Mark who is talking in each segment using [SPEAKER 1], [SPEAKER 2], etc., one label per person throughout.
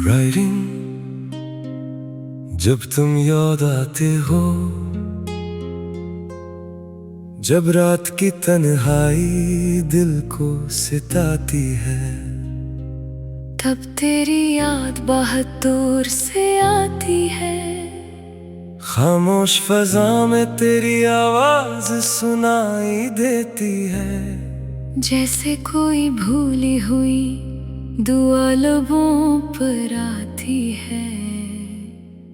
[SPEAKER 1] Writing जब तुम याद आते हो, जब रात की तन्हाई दिल को सिताती है,
[SPEAKER 2] तब तेरी याद बहुत दूर से आती है।
[SPEAKER 1] खामोश फजा में तेरी आवाज सुनाई देती है,
[SPEAKER 2] जैसे कोई भूली हुई दुआ लबों पर आती है।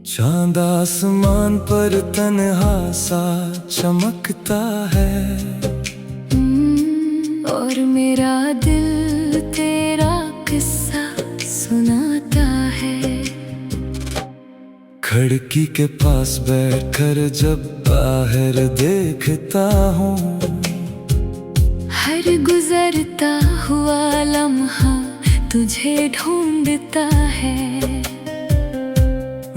[SPEAKER 1] चांद आसमान पर तन्हा सा चमकता है,
[SPEAKER 2] और मेरा दिल तेरा किस्सा सुनाता है।
[SPEAKER 1] खिड़की के पास बैठकर जब बाहर देखता हूँ,
[SPEAKER 2] हर गुजरता हुआ लम्हा तुझे ढूंढता है।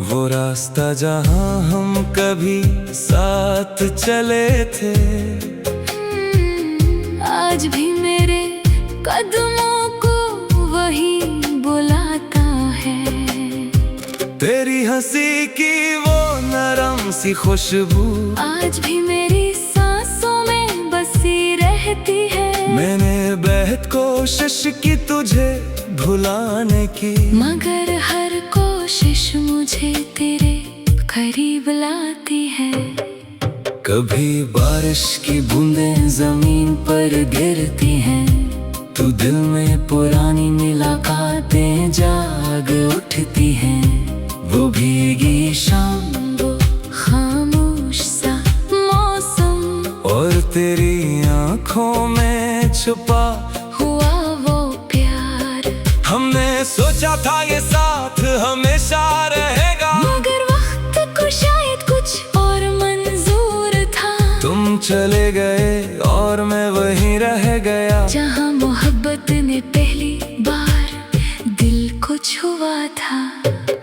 [SPEAKER 1] वो रास्ता जहाँ हम कभी साथ चले थे,
[SPEAKER 2] आज भी मेरे कदमों को वही बुलाता है।
[SPEAKER 1] तेरी हंसी की वो नरम सी खुशबू
[SPEAKER 2] आज भी मेरी सांसों में बसी रहती है।
[SPEAKER 1] मैंने बेहद कोशिश की तुझे भुलाने की,
[SPEAKER 2] मगर हर कोशिश मुझे तेरे करीब लाती है।
[SPEAKER 1] कभी बारिश की बूंदें जमीन पर गिरती हैं, तू दिल में पुरानी मुलाकातें जाग उठती हैं। वो भीगी शाम,
[SPEAKER 2] वो खामोश सा मौसम,
[SPEAKER 1] और तेरी आंखों में छुपा
[SPEAKER 2] हुआ वो प्यार।
[SPEAKER 1] हमने सोचा था ये साथ हमेशा रहेगा,
[SPEAKER 2] मगर वक्त को शायद कुछ और मंजूर था।
[SPEAKER 1] तुम चले गए और मैं वहीं रह गया,
[SPEAKER 2] जहाँ मोहब्बत ने पहली बार दिल को छुआ था।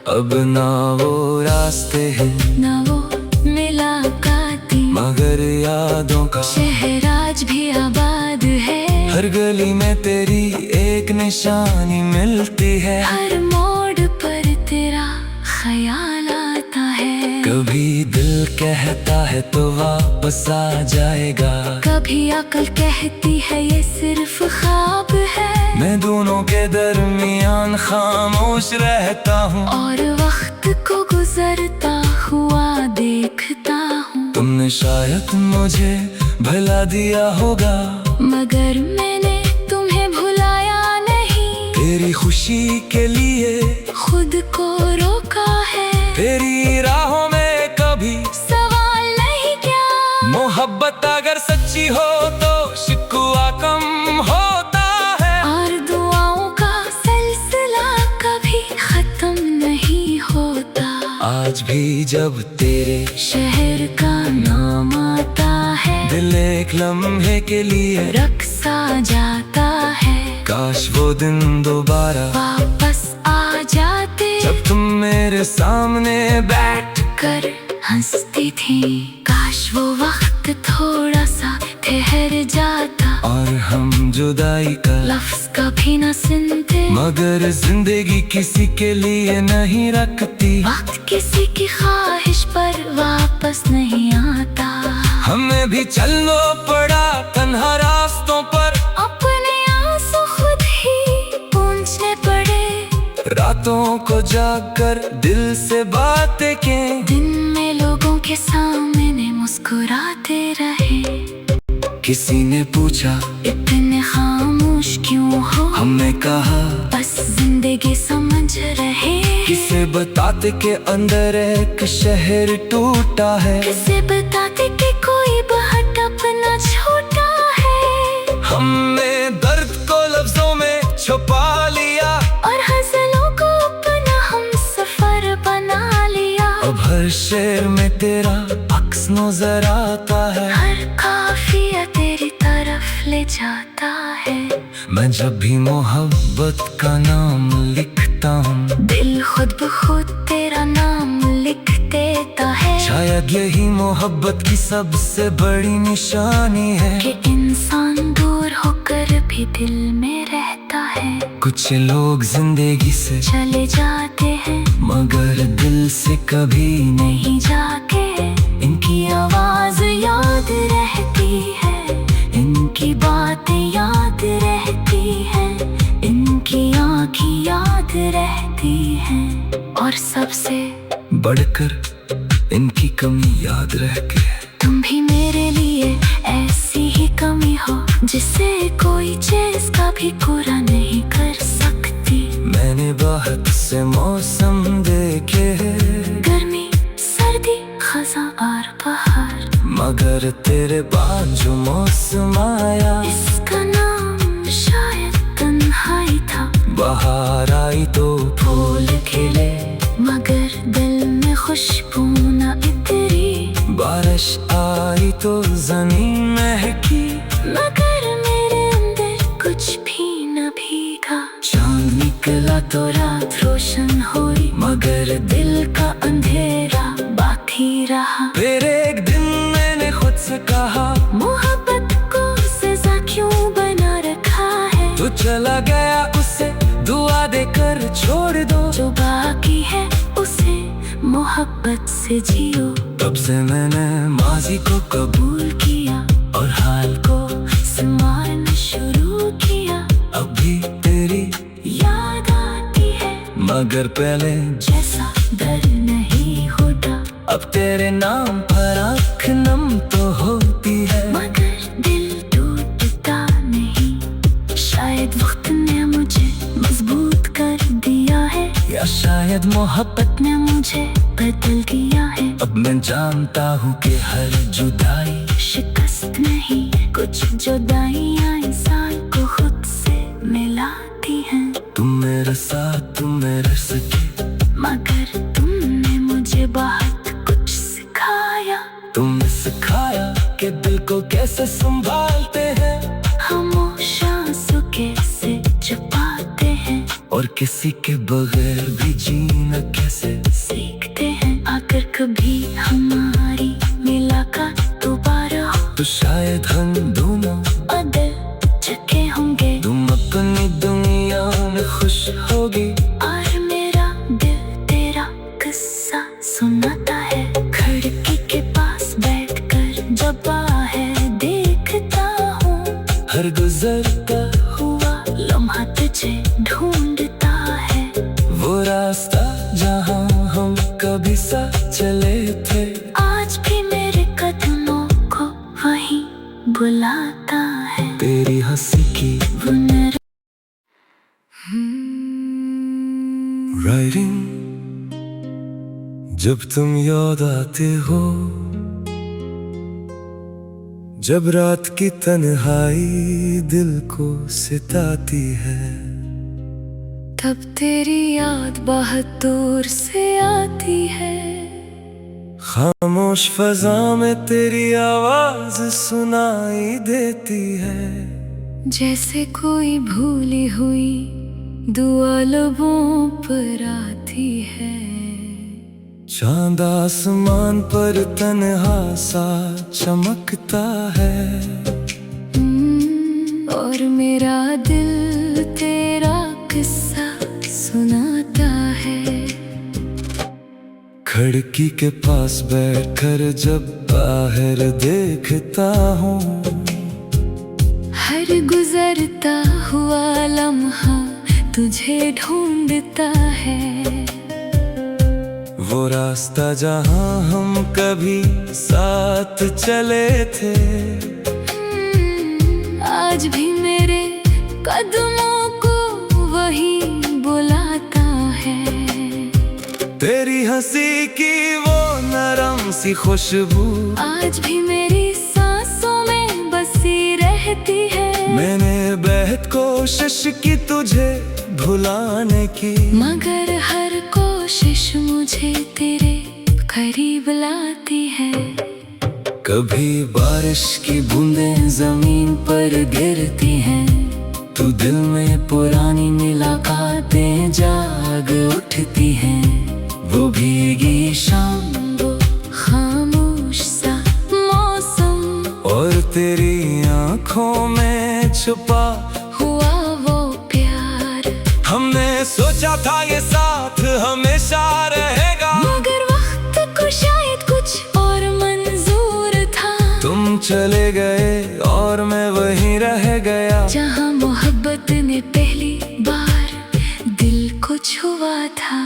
[SPEAKER 1] अब ना वो रास्ते हैं
[SPEAKER 2] ना वो मुलाकाती,
[SPEAKER 1] मगर यादों का
[SPEAKER 2] शहर आज भी आबाद है।
[SPEAKER 1] हर गली में तेरी एक निशानी मिलती है,
[SPEAKER 2] हर मोड़ पर तेरा ख्याल आता है।
[SPEAKER 1] कभी दिल कहता है तो वापस आ जाएगा,
[SPEAKER 2] कभी अक्ल कहती है ये सिर्फ ख्वाब है।
[SPEAKER 1] मैं दोनों के दरमियान खामोश रहता हूँ,
[SPEAKER 2] और वक्त को गुजरता हुआ देखता हूँ।
[SPEAKER 1] तुमने शायद मुझे भुला दिया होगा,
[SPEAKER 2] मगर मैंने तुम्हें भुलाया नहीं।
[SPEAKER 1] तेरी खुशी के लिए
[SPEAKER 2] खुद को रोका है,
[SPEAKER 1] तेरी राहों में कभी
[SPEAKER 2] सवाल नहीं क्या।
[SPEAKER 1] मोहब्बत अगर सच्ची हो तो शिकवा कम होता है,
[SPEAKER 2] और दुआओं का सिलसिला कभी खत्म नहीं होता।
[SPEAKER 1] आज भी जब तेरे
[SPEAKER 2] शहर का नाम आता है,
[SPEAKER 1] दिल एक लम्हे के लिए
[SPEAKER 2] रक्सा जाता है।
[SPEAKER 1] काश वो दिन दोबारा
[SPEAKER 2] वापस आ जाते,
[SPEAKER 1] जब तुम मेरे सामने बैठ
[SPEAKER 2] कर हंसती थी। काश वो वक्त थोड़ा सा ठहर जाता,
[SPEAKER 1] और हम जुदाई का
[SPEAKER 2] लफ्ज कभी न सुनते।
[SPEAKER 1] मगर जिंदगी किसी के लिए नहीं रखती,
[SPEAKER 2] वक्त किसी की ख्वाहिश पर वापस नहीं आता।
[SPEAKER 1] हमें भी चलना पड़ा तन्हा रास्तों पर,
[SPEAKER 2] अपने आंसू खुद ही पूंछने पड़े।
[SPEAKER 1] रातों को जागकर दिल से बातें के,
[SPEAKER 2] दिन में लोगों के सामने मुस्कुराते रहे।
[SPEAKER 1] किसी ने पूछा
[SPEAKER 2] इतने खामोश क्यों हो,
[SPEAKER 1] हमने कहा
[SPEAKER 2] बस जिंदगी समझ रहे।
[SPEAKER 1] किसे बताते के अंदर एक शहर टूटा है,
[SPEAKER 2] किसे बताते कि कोई बहुत अपना छोटा है।
[SPEAKER 1] हमने दर्द को लफ्जों में छुपा लिया,
[SPEAKER 2] और हज़लों को अपना हम सफर बना लिया।
[SPEAKER 1] अब हर शेर में तेरा अक्स नजर आता है,
[SPEAKER 2] हर काफिया तेरी तरफ ले जाता है।
[SPEAKER 1] मैं जब भी मोहब्बत का नाम लिखता हूँ,
[SPEAKER 2] दिल खुद ब खुद तेरा नाम लिख देता है।
[SPEAKER 1] शायद यही मोहब्बत की सबसे बड़ी निशानी है,
[SPEAKER 2] कि इंसान दूर होकर भी दिल में रहता है।
[SPEAKER 1] कुछ लोग जिंदगी से
[SPEAKER 2] चले जाते हैं
[SPEAKER 1] मगर दिल से कभी नहीं
[SPEAKER 2] नहीं जाके। इनकी आवाज याद रहती है, इनकी बातें याद रहती है, इनकी आँखें याद रहती हैं। और सबसे
[SPEAKER 1] बढ़कर इनकी कमी याद रह के।
[SPEAKER 2] तुम भी मेरे लिए ऐसी ही कमी हो जिसे कोई चीज कभी पूरा नहीं कर सकती।
[SPEAKER 1] मैंने बहुत से मौसम देखे हैं,
[SPEAKER 2] गर्मी, सर्दी, खज़ां और बहार,
[SPEAKER 1] मगर तेरे बाद जो मौसम आया
[SPEAKER 2] इसका नाम शायद तन्हाई था।
[SPEAKER 1] बाहर आई तो
[SPEAKER 2] फूल खिले मगर दिल में खुशबू न इतरी।
[SPEAKER 1] बारिश आई तो जमीन महकी,
[SPEAKER 2] मगर मेरे अंदर कुछ भी न भीगा।
[SPEAKER 1] चांद
[SPEAKER 2] निकला तो रात रोशन हुई,
[SPEAKER 1] मगर
[SPEAKER 2] दिल का अंधेरा बाकी रहा।
[SPEAKER 1] फिर एक दिन मैंने खुद से कहा,
[SPEAKER 2] मोहब्बत को सजा क्यों बना रखा है।
[SPEAKER 1] तो चला गया उसे दुआ देकर छोड़ दो।
[SPEAKER 2] जो बाकी है उसे मोहब्बत से जियो।
[SPEAKER 1] तब से मैंने माजी को कबूल
[SPEAKER 2] भूल किया
[SPEAKER 1] और हाल
[SPEAKER 2] को संभालना शुरू किया।
[SPEAKER 1] अब भी तेरी
[SPEAKER 2] याद आती है
[SPEAKER 1] मगर पहले
[SPEAKER 2] जैसा डर नहीं होता।
[SPEAKER 1] अब तेरे नाम पर आँख नम तो होती है,
[SPEAKER 2] मगर दिल टूटता नहीं। शायद वक्त ने मुझे मजबूत कर दिया है,
[SPEAKER 1] या शायद मोहब्बत
[SPEAKER 2] ने मुझे बदल दिया है।
[SPEAKER 1] अब मैं जानता हूँ कि हर जुदाई
[SPEAKER 2] शिकस्त नहीं, कुछ जुदाइयाँ इंसान को खुद से मिलाती हैं।
[SPEAKER 1] तुम मेरे साथ तुम मेरे सके,
[SPEAKER 2] मगर तुमने मुझे बहुत कुछ सिखाया।
[SPEAKER 1] तुमने सिखाया कि दिल को कैसे संभालते हैं
[SPEAKER 2] खामोश आंसू कैसे छुपाते हैं,
[SPEAKER 1] और किसी के बगैर भी जीना कैसे।
[SPEAKER 2] सीखते हैं अगर कभी हमारी मुलाकात दोबारा हो,
[SPEAKER 1] तो शायद हम दोनों
[SPEAKER 2] बदल चुके होंगे।
[SPEAKER 1] तुम अपनी दुनिया में खुश होगी
[SPEAKER 2] और मेरा दिल तेरा किस्सा सुनाता है। खिड़की के पास बैठकर जब बाहर देखता हूँ,
[SPEAKER 1] हर गुजरता
[SPEAKER 2] हुआ लम्हा तुझे ढूंढता है।
[SPEAKER 1] वो रास्ता जहाँ हम कभी साथ चले थे,
[SPEAKER 2] आज भी मेरे कदमों को वहीं बुलाता है।
[SPEAKER 1] तेरी हंसी की
[SPEAKER 2] वो नर
[SPEAKER 1] राइटिंग जब तुम याद आते हो, जब रात की तन्हाई दिल को सिताती है,
[SPEAKER 2] तब तेरी याद बहुत दूर से आती है।
[SPEAKER 1] खामोश फजा में तेरी आवाज सुनाई देती है,
[SPEAKER 2] जैसे कोई भूली हुई दुआ लबों पर आती है।
[SPEAKER 1] चांद आसमान पर तन्हा सा चमकता है,
[SPEAKER 2] और मेरा दिल तेरा किस्सा सुनाता है।
[SPEAKER 1] खिड़की के पास बैठकर जब बाहर देखता हूँ,
[SPEAKER 2] हर गुजरता हुआ लम्हा तुझे ढूंढता है।
[SPEAKER 1] वो रास्ता जहाँ हम कभी साथ चले थे,
[SPEAKER 2] आज भी मेरे कदमों को वही बुलाता है।
[SPEAKER 1] तेरी हंसी की वो नरम सी खुशबू
[SPEAKER 2] आज भी मेरी सांसों में बसी रहती है।
[SPEAKER 1] मैंने बेहद कोशिश की तुझे भुलाने की,
[SPEAKER 2] मगर हर कोशिश मुझे तेरे करीब लाती है।
[SPEAKER 1] कभी बारिश की बूंदें जमीन पर गिरती हैं, तो दिल में पुरानी मुलाकातें जाग उठती हैं। वो भीगी शाम,
[SPEAKER 2] वो खामोश सा मौसम,
[SPEAKER 1] और तेरी आंखों में छुपा
[SPEAKER 2] हुआ वो प्यार।
[SPEAKER 1] सोचा था ये साथ हमेशा रहेगा,
[SPEAKER 2] मगर वक्त को शायद कुछ और मंजूर था।
[SPEAKER 1] तुम चले गए और मैं वहीं रह गया,
[SPEAKER 2] जहाँ मोहब्बत ने पहली बार दिल को छुआ था।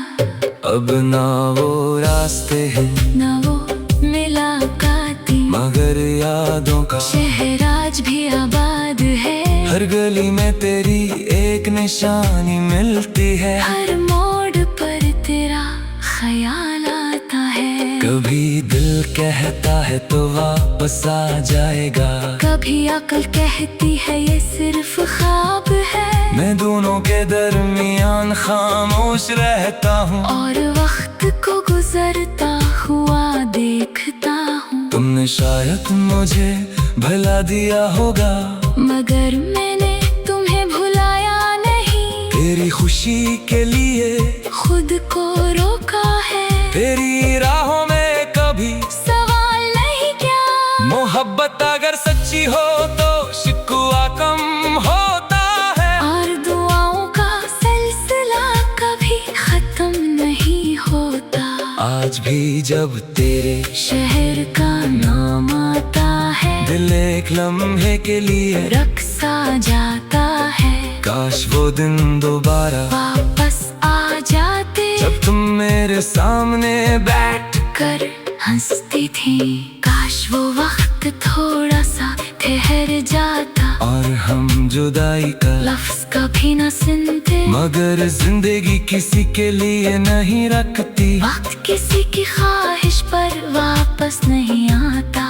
[SPEAKER 1] अब ना वो रास्ते हैं
[SPEAKER 2] ना वो मुलाकाती,
[SPEAKER 1] मगर यादों का
[SPEAKER 2] शहर आज भी आबाद है।
[SPEAKER 1] हर गली में तेरी एक निशानी मिलती है,
[SPEAKER 2] हर मोड़ पर तेरा ख्याल आता है।
[SPEAKER 1] कभी दिल कहता है तो वापस आ जाएगा,
[SPEAKER 2] कभी अकल कहती है ये सिर्फ ख्वाब है।
[SPEAKER 1] मैं दोनों के दरमियान खामोश रहता हूँ,
[SPEAKER 2] और वक्त को गुजरता हुआ देखता हूँ।
[SPEAKER 1] तुमने शायद मुझे भुला दिया होगा,
[SPEAKER 2] मगर मैंने तुम्हें भुलाया नहीं।
[SPEAKER 1] तेरी खुशी के लिए
[SPEAKER 2] खुद को रोका है,
[SPEAKER 1] तेरी राहों में कभी
[SPEAKER 2] सवाल नहीं क्या।
[SPEAKER 1] मोहब्बत अगर सच्ची हो तो शिकवा कम होता है,
[SPEAKER 2] और दुआओं का सिलसिला कभी खत्म नहीं होता।
[SPEAKER 1] आज भी जब तेरे
[SPEAKER 2] शहर का नाम आता है,
[SPEAKER 1] दिल एक लम्हे के लिए
[SPEAKER 2] रक्सा जाता है।
[SPEAKER 1] काश वो दिन दोबारा
[SPEAKER 2] वापस आ जाते,
[SPEAKER 1] जब तुम मेरे सामने बैठ
[SPEAKER 2] कर हंसती थी। काश वो वक्त थोड़ा सा ठहर जाता,
[SPEAKER 1] और हम जुदाई का
[SPEAKER 2] लफ्ज कभी न सुनते।
[SPEAKER 1] मगर जिंदगी किसी के लिए नहीं रखती,
[SPEAKER 2] वक्त किसी की ख्वाहिश पर वापस नहीं आता।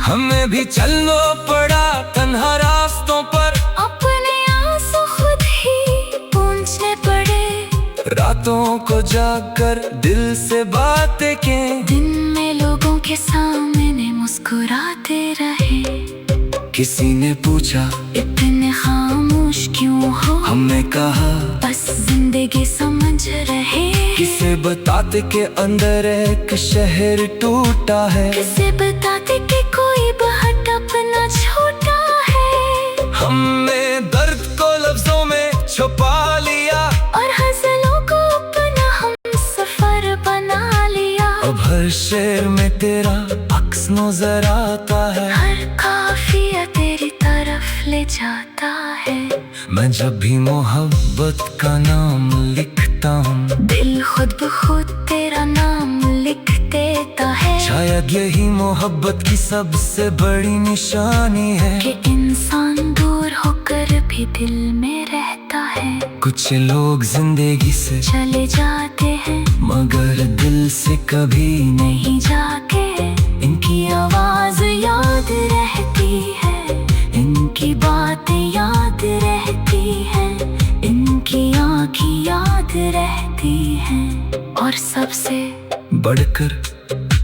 [SPEAKER 1] हमें भी चलना पड़ा तन्हा रास्तों पर,
[SPEAKER 2] अपने आंसू खुद ही पूंछने पड़े।
[SPEAKER 1] रातों को जाकर दिल से बातें के,
[SPEAKER 2] दिन में लोगों के सामने मुस्कुराते रहे।
[SPEAKER 1] किसी ने पूछा
[SPEAKER 2] इतने खामोश क्यों हो,
[SPEAKER 1] हमने कहा
[SPEAKER 2] बस जिंदगी समझ रहे।
[SPEAKER 1] किसे बताते के अंदर एक शहर टूटा है,
[SPEAKER 2] किसे बताते कि कोई बहुत अपना छोटा है।
[SPEAKER 1] हमने दर्द को लफ्जों में छुपा लिया,
[SPEAKER 2] और हज़लों को अपना हम सफर बना लिया।
[SPEAKER 1] अब हर शेर में तेरा अक्स नजर आता है,
[SPEAKER 2] हर काफिया तेरी तरफ ले जाता है।
[SPEAKER 1] मैं जब भी मोहब्बत का नाम लिखता हूँ,
[SPEAKER 2] दिल खुद ब खुद तेरा नाम लिख देता है।
[SPEAKER 1] शायद यही मोहब्बत की सबसे बड़ी निशानी है,
[SPEAKER 2] कि इंसान दूर होकर भी दिल में रहता है।
[SPEAKER 1] कुछ लोग जिंदगी से
[SPEAKER 2] चले जाते हैं,
[SPEAKER 1] मगर दिल से कभी
[SPEAKER 2] नहीं जाके। इनकी आवाज याद रहती है, इनकी बातें याद रहती है, इनकी आँखें याद रहती हैं। और सबसे
[SPEAKER 1] बढ़कर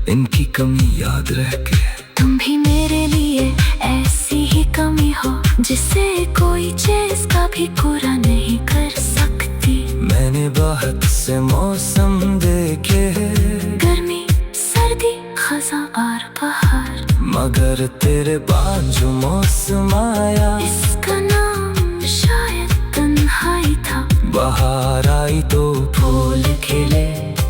[SPEAKER 1] इनकी कमी याद रह के।
[SPEAKER 2] तुम भी मेरे लिए ऐसी ही कमी हो, जिसे कोई चीज कभी पूरा नहीं कर सकती।
[SPEAKER 1] मैंने बहुत से मौसम देखे हैं,
[SPEAKER 2] गर्मी, सर्दी, खज़ां और बहार,
[SPEAKER 1] मगर तेरे बाद जो मौसम आया,
[SPEAKER 2] इसका नाम शायद तन्हाई था।
[SPEAKER 1] बाहर आई तो
[SPEAKER 2] फूल खिले,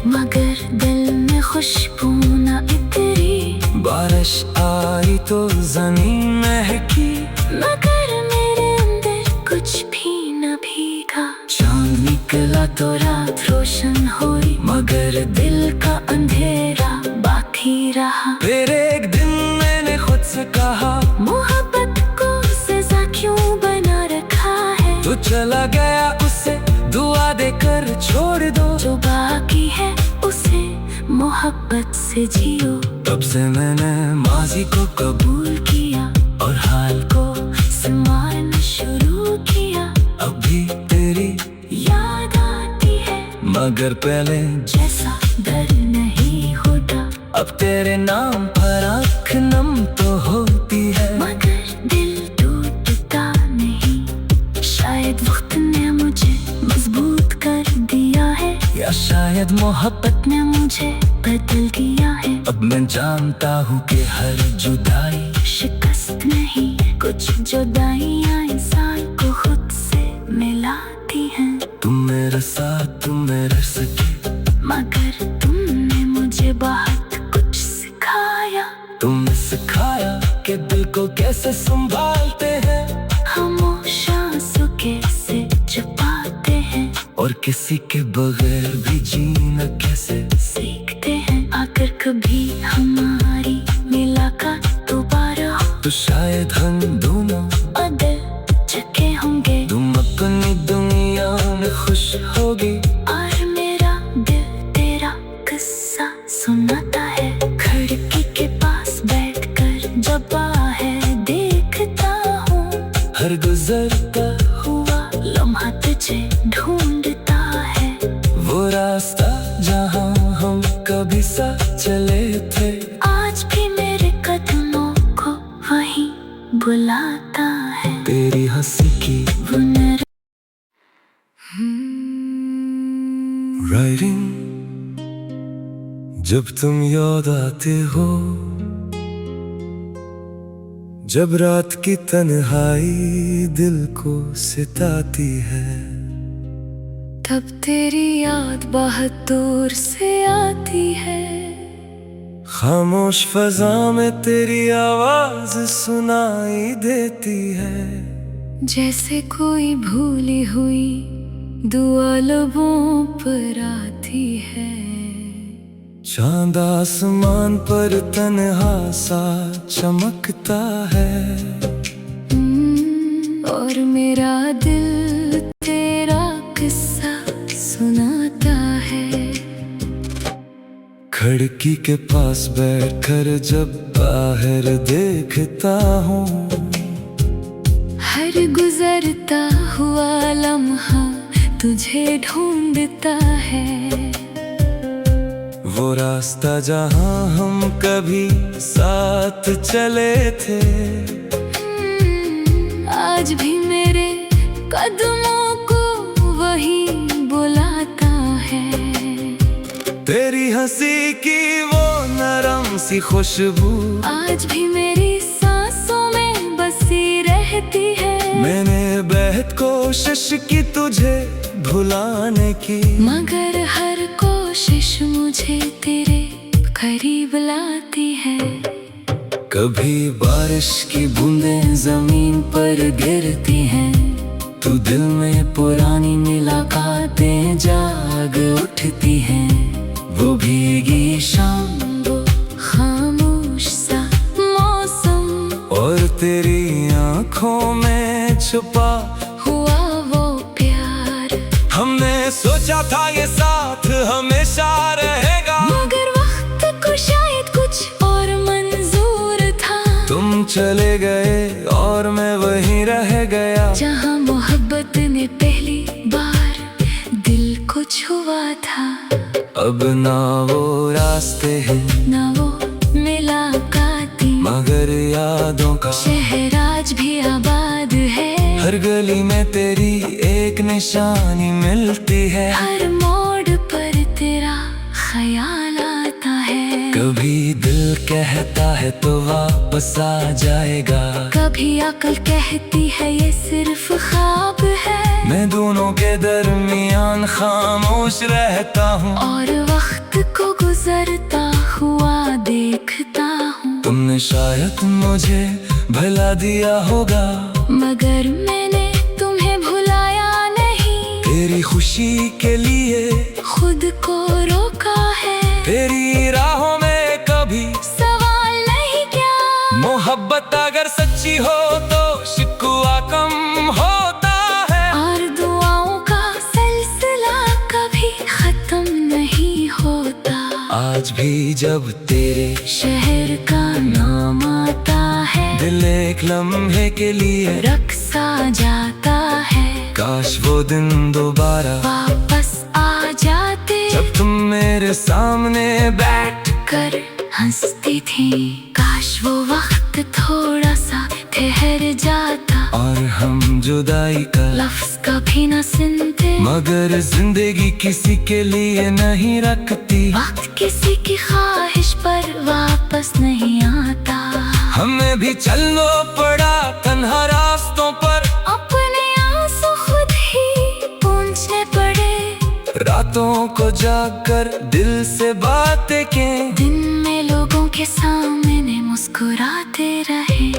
[SPEAKER 2] मगर दिल में खुशबू न उतरी।
[SPEAKER 1] बारिश आई तो जमीन महकी,
[SPEAKER 2] मगर मेरे अंदर कुछ भी न भीगा।
[SPEAKER 1] चांद
[SPEAKER 2] निकला तो रात रोशन हुई,
[SPEAKER 1] मगर
[SPEAKER 2] दिल का अंधेरा बाकी रहा।
[SPEAKER 1] फिर एक दिन मैंने खुद से कहा,
[SPEAKER 2] मोहब्बत को सजा क्यों बना रखा है।
[SPEAKER 1] तू चला गया उसे दुआ देकर छोड़ दो,
[SPEAKER 2] जो बाकी है उसे मोहब्बत से जियो।
[SPEAKER 1] तब से मैंने माजी को कबूल
[SPEAKER 2] किया
[SPEAKER 1] और हाल
[SPEAKER 2] को संवारना शुरू किया।
[SPEAKER 1] अब भी तेरी
[SPEAKER 2] याद आती है,
[SPEAKER 1] मगर पहले
[SPEAKER 2] जैसा डर नहीं होता।
[SPEAKER 1] अब तेरे नाम पर आँख नम तो होती है,
[SPEAKER 2] मगर दिल टूटता नहीं। शायद वक्त ने मुझे मजबूत कर दिया है,
[SPEAKER 1] या शायद मोहब्बत
[SPEAKER 2] ने मुझे बदल दिया है।
[SPEAKER 1] अब मैं जानता हूँ कि हर जुदाई
[SPEAKER 2] शिकस्त नहीं, कुछ जुदाइयाँ इंसान को खुद से मिलाती हैं।
[SPEAKER 1] तुम मेरे साथ तुम मेरे सखी,
[SPEAKER 2] मगर तुमने मुझे बहुत कुछ सिखाया।
[SPEAKER 1] तुमने सिखाया कि दिल को कैसे संभालते हैं,
[SPEAKER 2] खामोश आंसू कैसे छुपाते हैं,
[SPEAKER 1] और किसी के बगैर भी जीना कैसे
[SPEAKER 2] सीखते हैं। अगर कभी हमारी मुलाकात दोबारा हो,
[SPEAKER 1] तो शायद हम दोनों
[SPEAKER 2] बदल चुके होंगे।
[SPEAKER 1] तुम अपनी दुनिया में खुश होगी,
[SPEAKER 2] और मेरा दिल तेरा किस्सा सुनाता है। खिड़की के पास बैठकर जब बाहर देखता हूँ,
[SPEAKER 1] हर गुजरता
[SPEAKER 2] हुआ लम्हा तुझे ढूंढता है।
[SPEAKER 1] वो रास्ता जहाँ हम कभी साथ चले थे,
[SPEAKER 2] आज भी मेरे कदमों को वहीं बुलाता है।
[SPEAKER 1] तेरी हंसी की
[SPEAKER 2] वो नर
[SPEAKER 1] राइडिंग, जब तुम याद आते हो, जब रात की तन्हाई दिल को सिताती है,
[SPEAKER 2] तब तेरी याद बहुत दूर से आती है।
[SPEAKER 1] खामोश फजा में तेरी आवाज सुनाई देती है,
[SPEAKER 2] जैसे कोई भूली हुई दुआ लबों पर आती है।
[SPEAKER 1] चांद आसमान पर तन्हा सा चमकता है,
[SPEAKER 2] और मेरा दिल तेरा किस्सा सुनाता है।
[SPEAKER 1] खिड़की के पास बैठकर जब बाहर देखता हूँ,
[SPEAKER 2] हर गुजरता हुआ लम्हा तुझे ढूंढता है।
[SPEAKER 1] वो रास्ता जहाँ हम कभी साथ चले थे,
[SPEAKER 2] आज भी मेरे कदमों को वही बुलाता है।
[SPEAKER 1] तेरी हंसी की वो नरम सी खुशबू
[SPEAKER 2] आज भी मेरी सांसों में बसी रहती है।
[SPEAKER 1] मैंने बेहद कोशिश की तुझे भुलाने की,
[SPEAKER 2] मगर हर कोशिश मुझे तेरे करीब लाती है।
[SPEAKER 1] कभी बारिश की बूंदें जमीन पर गिरती हैं, तू दिल में पुरानी मुलाकातें जाग उठती हैं। वो भीगी शाम,
[SPEAKER 2] वो खामोश सा मौसम,
[SPEAKER 1] और तेरी आंखों में छुपा
[SPEAKER 2] हुआ वो प्यार।
[SPEAKER 1] हमने सोचा था ये साथ हमेशा रहेगा,
[SPEAKER 2] मगर वक्त को शायद कुछ और मंजूर था।
[SPEAKER 1] तुम चले गए और मैं वहीं रह गया,
[SPEAKER 2] जहाँ मोहब्बत ने पहली बार दिल को छुआ था।
[SPEAKER 1] अब ना वो रास्ते हैं
[SPEAKER 2] ना वो मुलाकाती,
[SPEAKER 1] मगर यादों का
[SPEAKER 2] शहर आज भी आबाद है।
[SPEAKER 1] हर गली में तेरी एक निशानी मिलती है,
[SPEAKER 2] हर मोड़ पर तेरा ख्याल आता है।
[SPEAKER 1] कभी दिल कहता है तो वापस आ जाएगा,
[SPEAKER 2] कभी अक्ल कहती है ये सिर्फ ख्वाब है।
[SPEAKER 1] मैं दोनों के दरमियान खामोश रहता हूँ,
[SPEAKER 2] और वक्त को गुजरता हुआ देखता हूँ।
[SPEAKER 1] तुमने शायद मुझे भुला दिया होगा,
[SPEAKER 2] मगर मैंने तुम्हें भुलाया नहीं।
[SPEAKER 1] तेरी खुशी के लिए
[SPEAKER 2] खुद को रोका है,
[SPEAKER 1] तेरी राहों में कभी
[SPEAKER 2] सवाल नहीं क्या।
[SPEAKER 1] मोहब्बत अगर सच्ची हो तो शिकवा कम होता है,
[SPEAKER 2] और दुआओं का सिलसिला कभी खत्म नहीं होता।
[SPEAKER 1] आज भी जब तेरे
[SPEAKER 2] शहर का नाम आता है,
[SPEAKER 1] दिल एक लम्हे के लिए
[SPEAKER 2] रक्सा जाता है।
[SPEAKER 1] काश वो दिन दोबारा
[SPEAKER 2] वापस आ जाते,
[SPEAKER 1] जब तुम मेरे सामने बैठ
[SPEAKER 2] कर हंसती थी। काश वो वक्त थोड़ा सा ठहर जाता,
[SPEAKER 1] और हम जुदाई का
[SPEAKER 2] लफ्ज कभी न सुनते।
[SPEAKER 1] मगर जिंदगी किसी के लिए नहीं रखती,
[SPEAKER 2] वक्त किसी की ख्वाहिश पर वापस नहीं आता।
[SPEAKER 1] हमें भी चलना पड़ा तन्हा रास्तों पर,
[SPEAKER 2] अपने आंसू खुद ही पूंछने पर।
[SPEAKER 1] रातों को जाकर दिल से बातें किए,
[SPEAKER 2] दिन में लोगों के सामने मुस्कुराते रहे।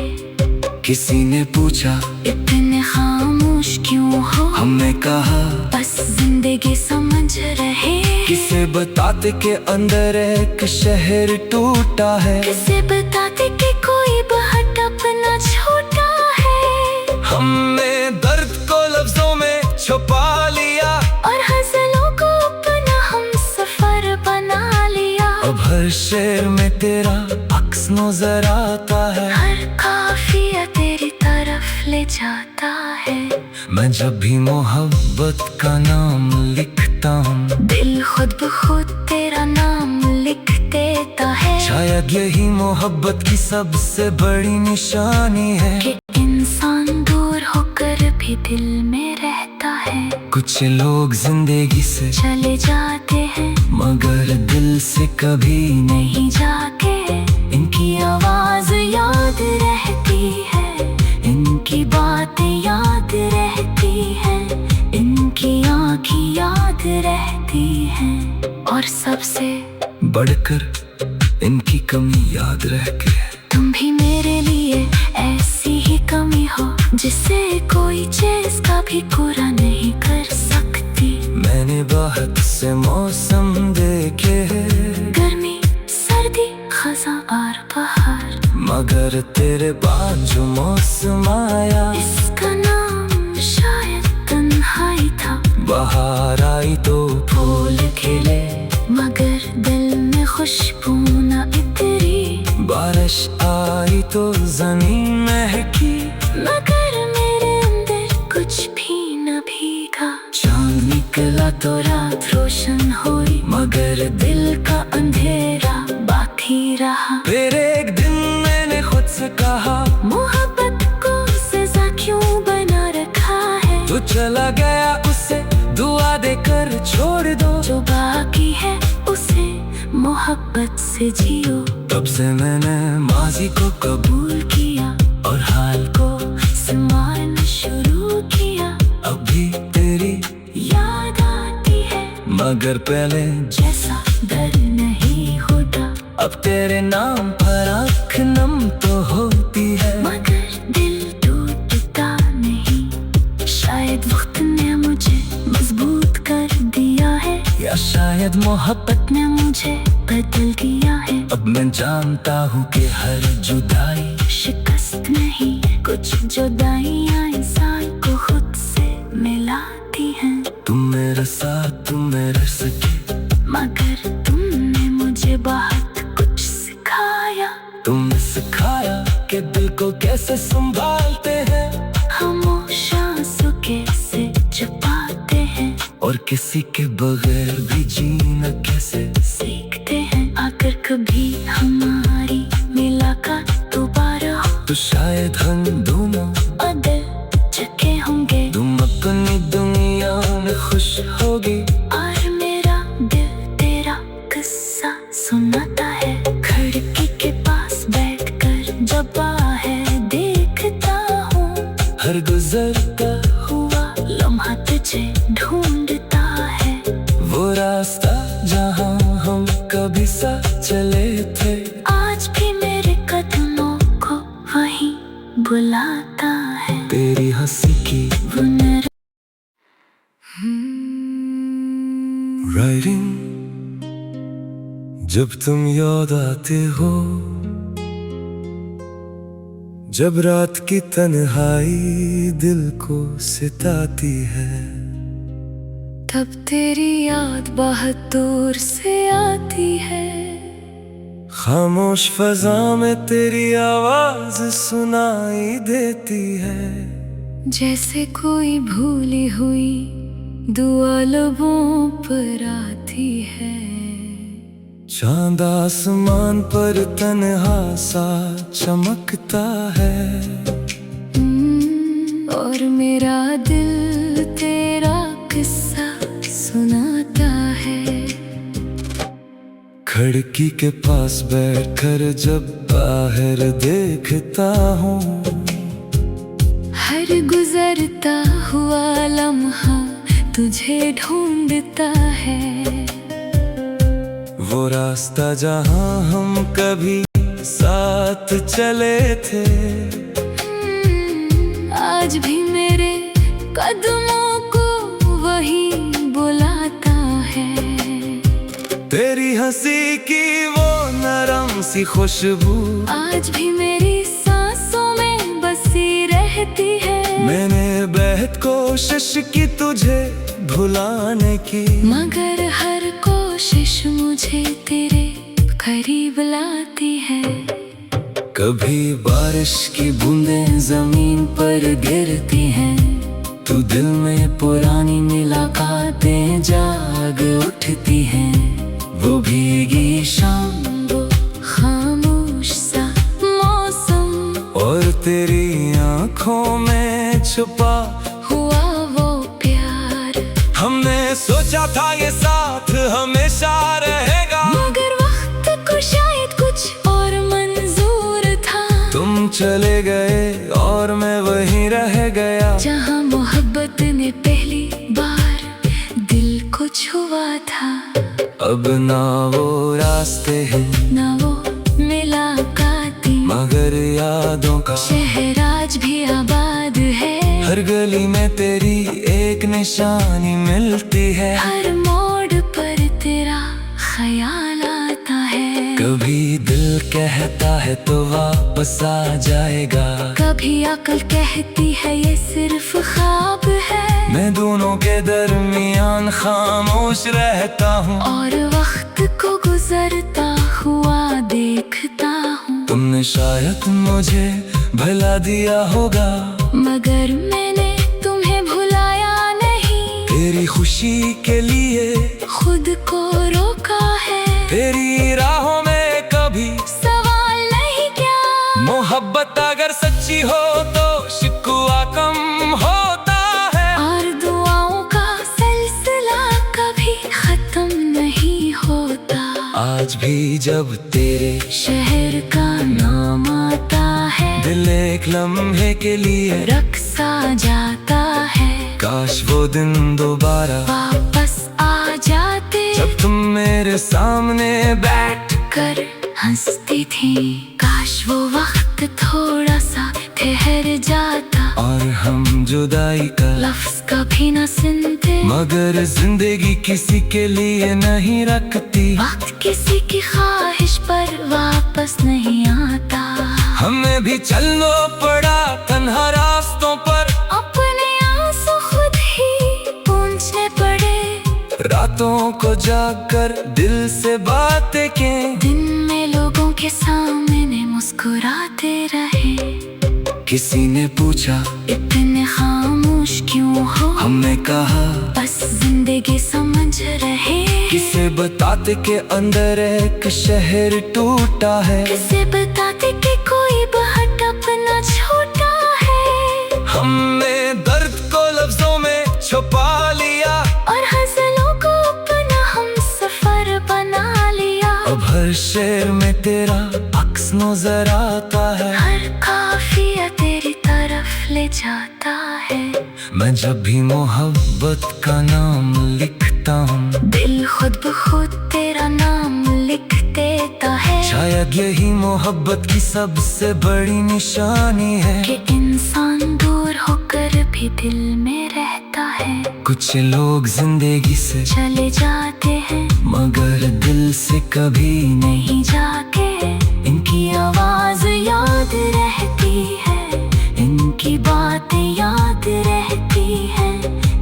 [SPEAKER 1] किसी ने पूछा
[SPEAKER 2] इतने खामोश क्यों हो,
[SPEAKER 1] हमने कहा
[SPEAKER 2] बस जिंदगी समझ रहे।
[SPEAKER 1] किसे बताते के अंदर एक शहर टूटा है,
[SPEAKER 2] किसे बताते कि कोई बहुत अपना छोटा है।
[SPEAKER 1] हमने दर्द को लफ्जों में छुपा लिया
[SPEAKER 2] और हज़लों को अपना हम सफर बना लिया।
[SPEAKER 1] अब हर शेर में तेरा अक्स नजर आता है,
[SPEAKER 2] हर काफिया तेरी तरफ ले जाता है।
[SPEAKER 1] मैं जब भी मोहब्बत का नाम लिखता हूँ,
[SPEAKER 2] दिल खुद ब खुद तेरा नाम लिख देता है।
[SPEAKER 1] शायद यही मोहब्बत की सबसे बड़ी निशानी है
[SPEAKER 2] कि इंसान दूर होकर भी दिल में रहता है।
[SPEAKER 1] कुछ लोग जिंदगी से
[SPEAKER 2] चले जाते हैं
[SPEAKER 1] मगर दिल से कभी नहीं।
[SPEAKER 2] नहीं जाके इनकी आवाज याद रहती है, इनकी बातें याद रहती है, इनकी आँखें याद रहती हैं। और सबसे
[SPEAKER 1] बढ़कर इनकी कमी याद रह के।
[SPEAKER 2] तुम भी मेरे लिए ऐसी ही कमी हो, जिसे कोई चीज़ का भी पूरा नहीं कर सकती।
[SPEAKER 1] मैंने बहुत से मौसम देखे हैं,
[SPEAKER 2] गर्मी सर्दी खज़ां और बहार,
[SPEAKER 1] मगर तेरे बाद जो मौसम आया,
[SPEAKER 2] इसका नाम शायद तन्हाई था।
[SPEAKER 1] बाहर आई तो
[SPEAKER 2] फूल खिले मगर दिल में खुशबू न इतरी।
[SPEAKER 1] बारिश आई तो जमीन महकी,
[SPEAKER 2] मगर मेरे अंदर कुछ भी न भीगा।
[SPEAKER 1] चांद निकला
[SPEAKER 2] तो रात रोशन हुई,
[SPEAKER 1] मगर
[SPEAKER 2] दिल का अंधेरा बाकी रहा।
[SPEAKER 1] फिर एक दिन मैंने खुद से कहा,
[SPEAKER 2] मोहब्बत को सजा क्यों बना रखा है।
[SPEAKER 1] तू चला गया उसे दुआ देकर छोड़ दो,
[SPEAKER 2] जो बाकी है उसे मोहब्बत से जियो।
[SPEAKER 1] तब से मैंने माजी को कबूल
[SPEAKER 2] किया
[SPEAKER 1] और हाल
[SPEAKER 2] को संभालना शुरू किया।
[SPEAKER 1] अब भी तेरी
[SPEAKER 2] याद आती है
[SPEAKER 1] मगर पहले
[SPEAKER 2] जैसा डर नहीं होता।
[SPEAKER 1] अब तेरे नाम पर आँख नम तो होती है,
[SPEAKER 2] मगर दिल टूटता नहीं। शायद वक्त ने मुझे मजबूत कर दिया है,
[SPEAKER 1] या शायद मोहब्बत
[SPEAKER 2] ने मुझे बदल दिया है।
[SPEAKER 1] अब मैं जानता हूँ कि हर जुदाई
[SPEAKER 2] शिकस्त नहीं, कुछ जुदाइयाँ इंसान को खुद से मिलाती हैं।
[SPEAKER 1] तुम मेरे साथ तुम मेरे सके,
[SPEAKER 2] मगर तुमने मुझे बहुत कुछ सिखाया।
[SPEAKER 1] तुमने सिखाया कि दिल को कैसे संभालते हैं,
[SPEAKER 2] खामोश आंसू कैसे छुपाते हैं,
[SPEAKER 1] और किसी के बगैर भी जीना कैसे
[SPEAKER 2] सीखते हैं। अगर कभी हमारी मुलाकात दोबारा हो,
[SPEAKER 1] तो शायद हम दोनों
[SPEAKER 2] बदल चुके होंगे।
[SPEAKER 1] तुम अपनी दुनिया में खुश होगी,
[SPEAKER 2] और मेरा दिल तेरा किस्सा सुनाता है। खिड़की के पास बैठकर जब बाहर देखता हूँ,
[SPEAKER 1] हर गुजरता
[SPEAKER 2] हुआ लम्हा तुझे ढूंढता है।
[SPEAKER 1] वो रास्ता जहाँ हम कभी साथ चले थे,
[SPEAKER 2] आज भी मेरे कदमों को वहीं बुलाता है।
[SPEAKER 1] तेरी हंसी की
[SPEAKER 2] वो नर
[SPEAKER 1] राइडिंग जब तुम याद आते हो, जब रात की तन्हाई दिल को सिताती है,
[SPEAKER 2] तब तेरी याद बहुत दूर से आती है।
[SPEAKER 1] खामोश फजा में तेरी आवाज सुनाई देती है,
[SPEAKER 2] जैसे कोई भूली हुई दुआ लबों पर आती है।
[SPEAKER 1] चांद आसमान पर तन्हा सा चमकता है,
[SPEAKER 2] और मेरा दिल तेरा किस्सा सुनाता है।
[SPEAKER 1] खिड़की के पास बैठकर जब बाहर देखता हूँ,
[SPEAKER 2] हर गुजरता हुआ लम्हा तुझे ढूंढता है।
[SPEAKER 1] वो रास्ता जहाँ हम कभी साथ चले थे,
[SPEAKER 2] आज भी मेरे कदमों को वही बुलाता है।
[SPEAKER 1] तेरी हंसी की वो नरम सी खुशबू
[SPEAKER 2] आज भी मेरी सांसों में बसी रहती है।
[SPEAKER 1] मैंने बेहद कोशिश की तुझे भुलाने की,
[SPEAKER 2] मगर हर कोशिश मुझे तेरे करीब लाती है।
[SPEAKER 1] कभी बारिश की बूंदें जमीन पर गिरती हैं, तू दिल में पुरानी मुलाकातें जाग उठती हैं। वो भीगी शाम,
[SPEAKER 2] वो खामोश सा मौसम,
[SPEAKER 1] और तेरी आंखों में छुपा
[SPEAKER 2] हुआ वो प्यार।
[SPEAKER 1] हमने सोचा था ये साथ हमेशा रहेगा,
[SPEAKER 2] मगर वक्त को शायद कुछ और मंजूर था।
[SPEAKER 1] तुम चले गए और मैं वहीं रह गया,
[SPEAKER 2] जहाँ मोहब्बत ने पहली बार दिल को छुआ था।
[SPEAKER 1] अब ना वो रास्ते हैं
[SPEAKER 2] ना वो मुलाकातें,
[SPEAKER 1] मगर यादों का
[SPEAKER 2] शहर आज भी आबाद है।
[SPEAKER 1] हर गली में तेरी एक निशानी मिलती है,
[SPEAKER 2] हर मोड़ पर तेरा ख्याल आता है।
[SPEAKER 1] कभी दिल कहता है तो वापस आ जाएगा,
[SPEAKER 2] कभी अक्ल कहती है ये सिर्फ ख्वाब है।
[SPEAKER 1] मैं दोनों के दरमियान खामोश रहता हूँ,
[SPEAKER 2] और वक्त को गुजरता हुआ देखता हूँ।
[SPEAKER 1] तुमने शायद मुझे भुला दिया होगा,
[SPEAKER 2] मगर मैंने तुम्हें भुलाया नहीं।
[SPEAKER 1] तेरी खुशी के लिए
[SPEAKER 2] खुद को रोका है,
[SPEAKER 1] तेरी राहों में कभी
[SPEAKER 2] सवाल नहीं क्या।
[SPEAKER 1] मोहब्बत अगर सच्ची हो तो शिकवा कम होता है,
[SPEAKER 2] और दुआओं का सिलसिला कभी खत्म नहीं होता।
[SPEAKER 1] आज भी जब तेरे
[SPEAKER 2] शहर का नाम आता है,
[SPEAKER 1] दिल एक लम्हे के लिए
[SPEAKER 2] रक्सा जाता है।
[SPEAKER 1] काश वो दिन दोबारा
[SPEAKER 2] वापस आ जाते,
[SPEAKER 1] जब तुम मेरे सामने बैठ
[SPEAKER 2] कर हंसती थी। काश वो वक्त थोड़ा सा ठहर जाता,
[SPEAKER 1] और हम जुदाई का
[SPEAKER 2] लफ्ज कभी न सुनते।
[SPEAKER 1] मगर जिंदगी किसी के लिए नहीं रखती,
[SPEAKER 2] वक्त किसी की ख्वाहिश पर वापस नहीं आता।
[SPEAKER 1] हमें भी चलना पड़ा तन्हा रास्तों पर,
[SPEAKER 2] अपने आंसू खुद ही पूंछने पड़े।
[SPEAKER 1] रातों को जागकर दिल से बातें के,
[SPEAKER 2] दिन में लोगों के सामने मुस्कुराते रहे।
[SPEAKER 1] किसी ने पूछा
[SPEAKER 2] इतने खामोश क्यों हो,
[SPEAKER 1] हमने कहा
[SPEAKER 2] बस जिंदगी समझ रहे।
[SPEAKER 1] किसे बताते के अंदर एक शहर टूटा है,
[SPEAKER 2] किसे बताते कि कोई बहट अपना छोटा है।
[SPEAKER 1] हमने दर्द को लफ्जों में छुपा लिया,
[SPEAKER 2] और हज़लों को अपना हम सफर बना लिया।
[SPEAKER 1] अब हर शेर में तेरा अक्स नजर आता है,
[SPEAKER 2] हर काफिया तेरी तरफ ले जाता है।
[SPEAKER 1] मैं जब भी मोहब्बत का नाम लिखता हूँ,
[SPEAKER 2] दिल खुद ब खुद तेरा नाम लिख देता है।
[SPEAKER 1] शायद यही मोहब्बत की सबसे बड़ी निशानी है,
[SPEAKER 2] कि इंसान दूर होकर भी दिल में रहता है।
[SPEAKER 1] कुछ लोग जिंदगी से
[SPEAKER 2] चले जाते हैं,
[SPEAKER 1] मगर दिल से कभी
[SPEAKER 2] नहीं जाके। इनकी आवाज याद रहती है, इनकी बातें याद रहती है,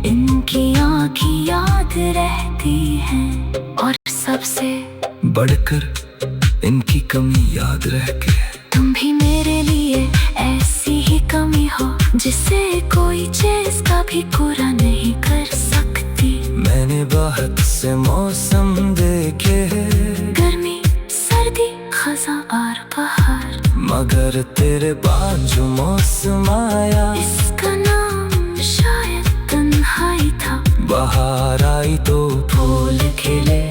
[SPEAKER 2] इनकी आँखें याद रहती हैं। और सबसे
[SPEAKER 1] बढ़कर इनकी कमी याद रह के,
[SPEAKER 2] तुम भी मेरे लिए ऐसी ही कमी हो, जिसे कोई चीज कभी पूरा नहीं कर सकती।
[SPEAKER 1] मैंने बहुत से मौसम देखे,
[SPEAKER 2] गर्मी, सर्दी, खज़ां और बहार,
[SPEAKER 1] मगर तेरे बाद जो मौसम आया,
[SPEAKER 2] इसका नाम शायद तन्हाई था।
[SPEAKER 1] बाहर आई तो
[SPEAKER 2] फूल खिले,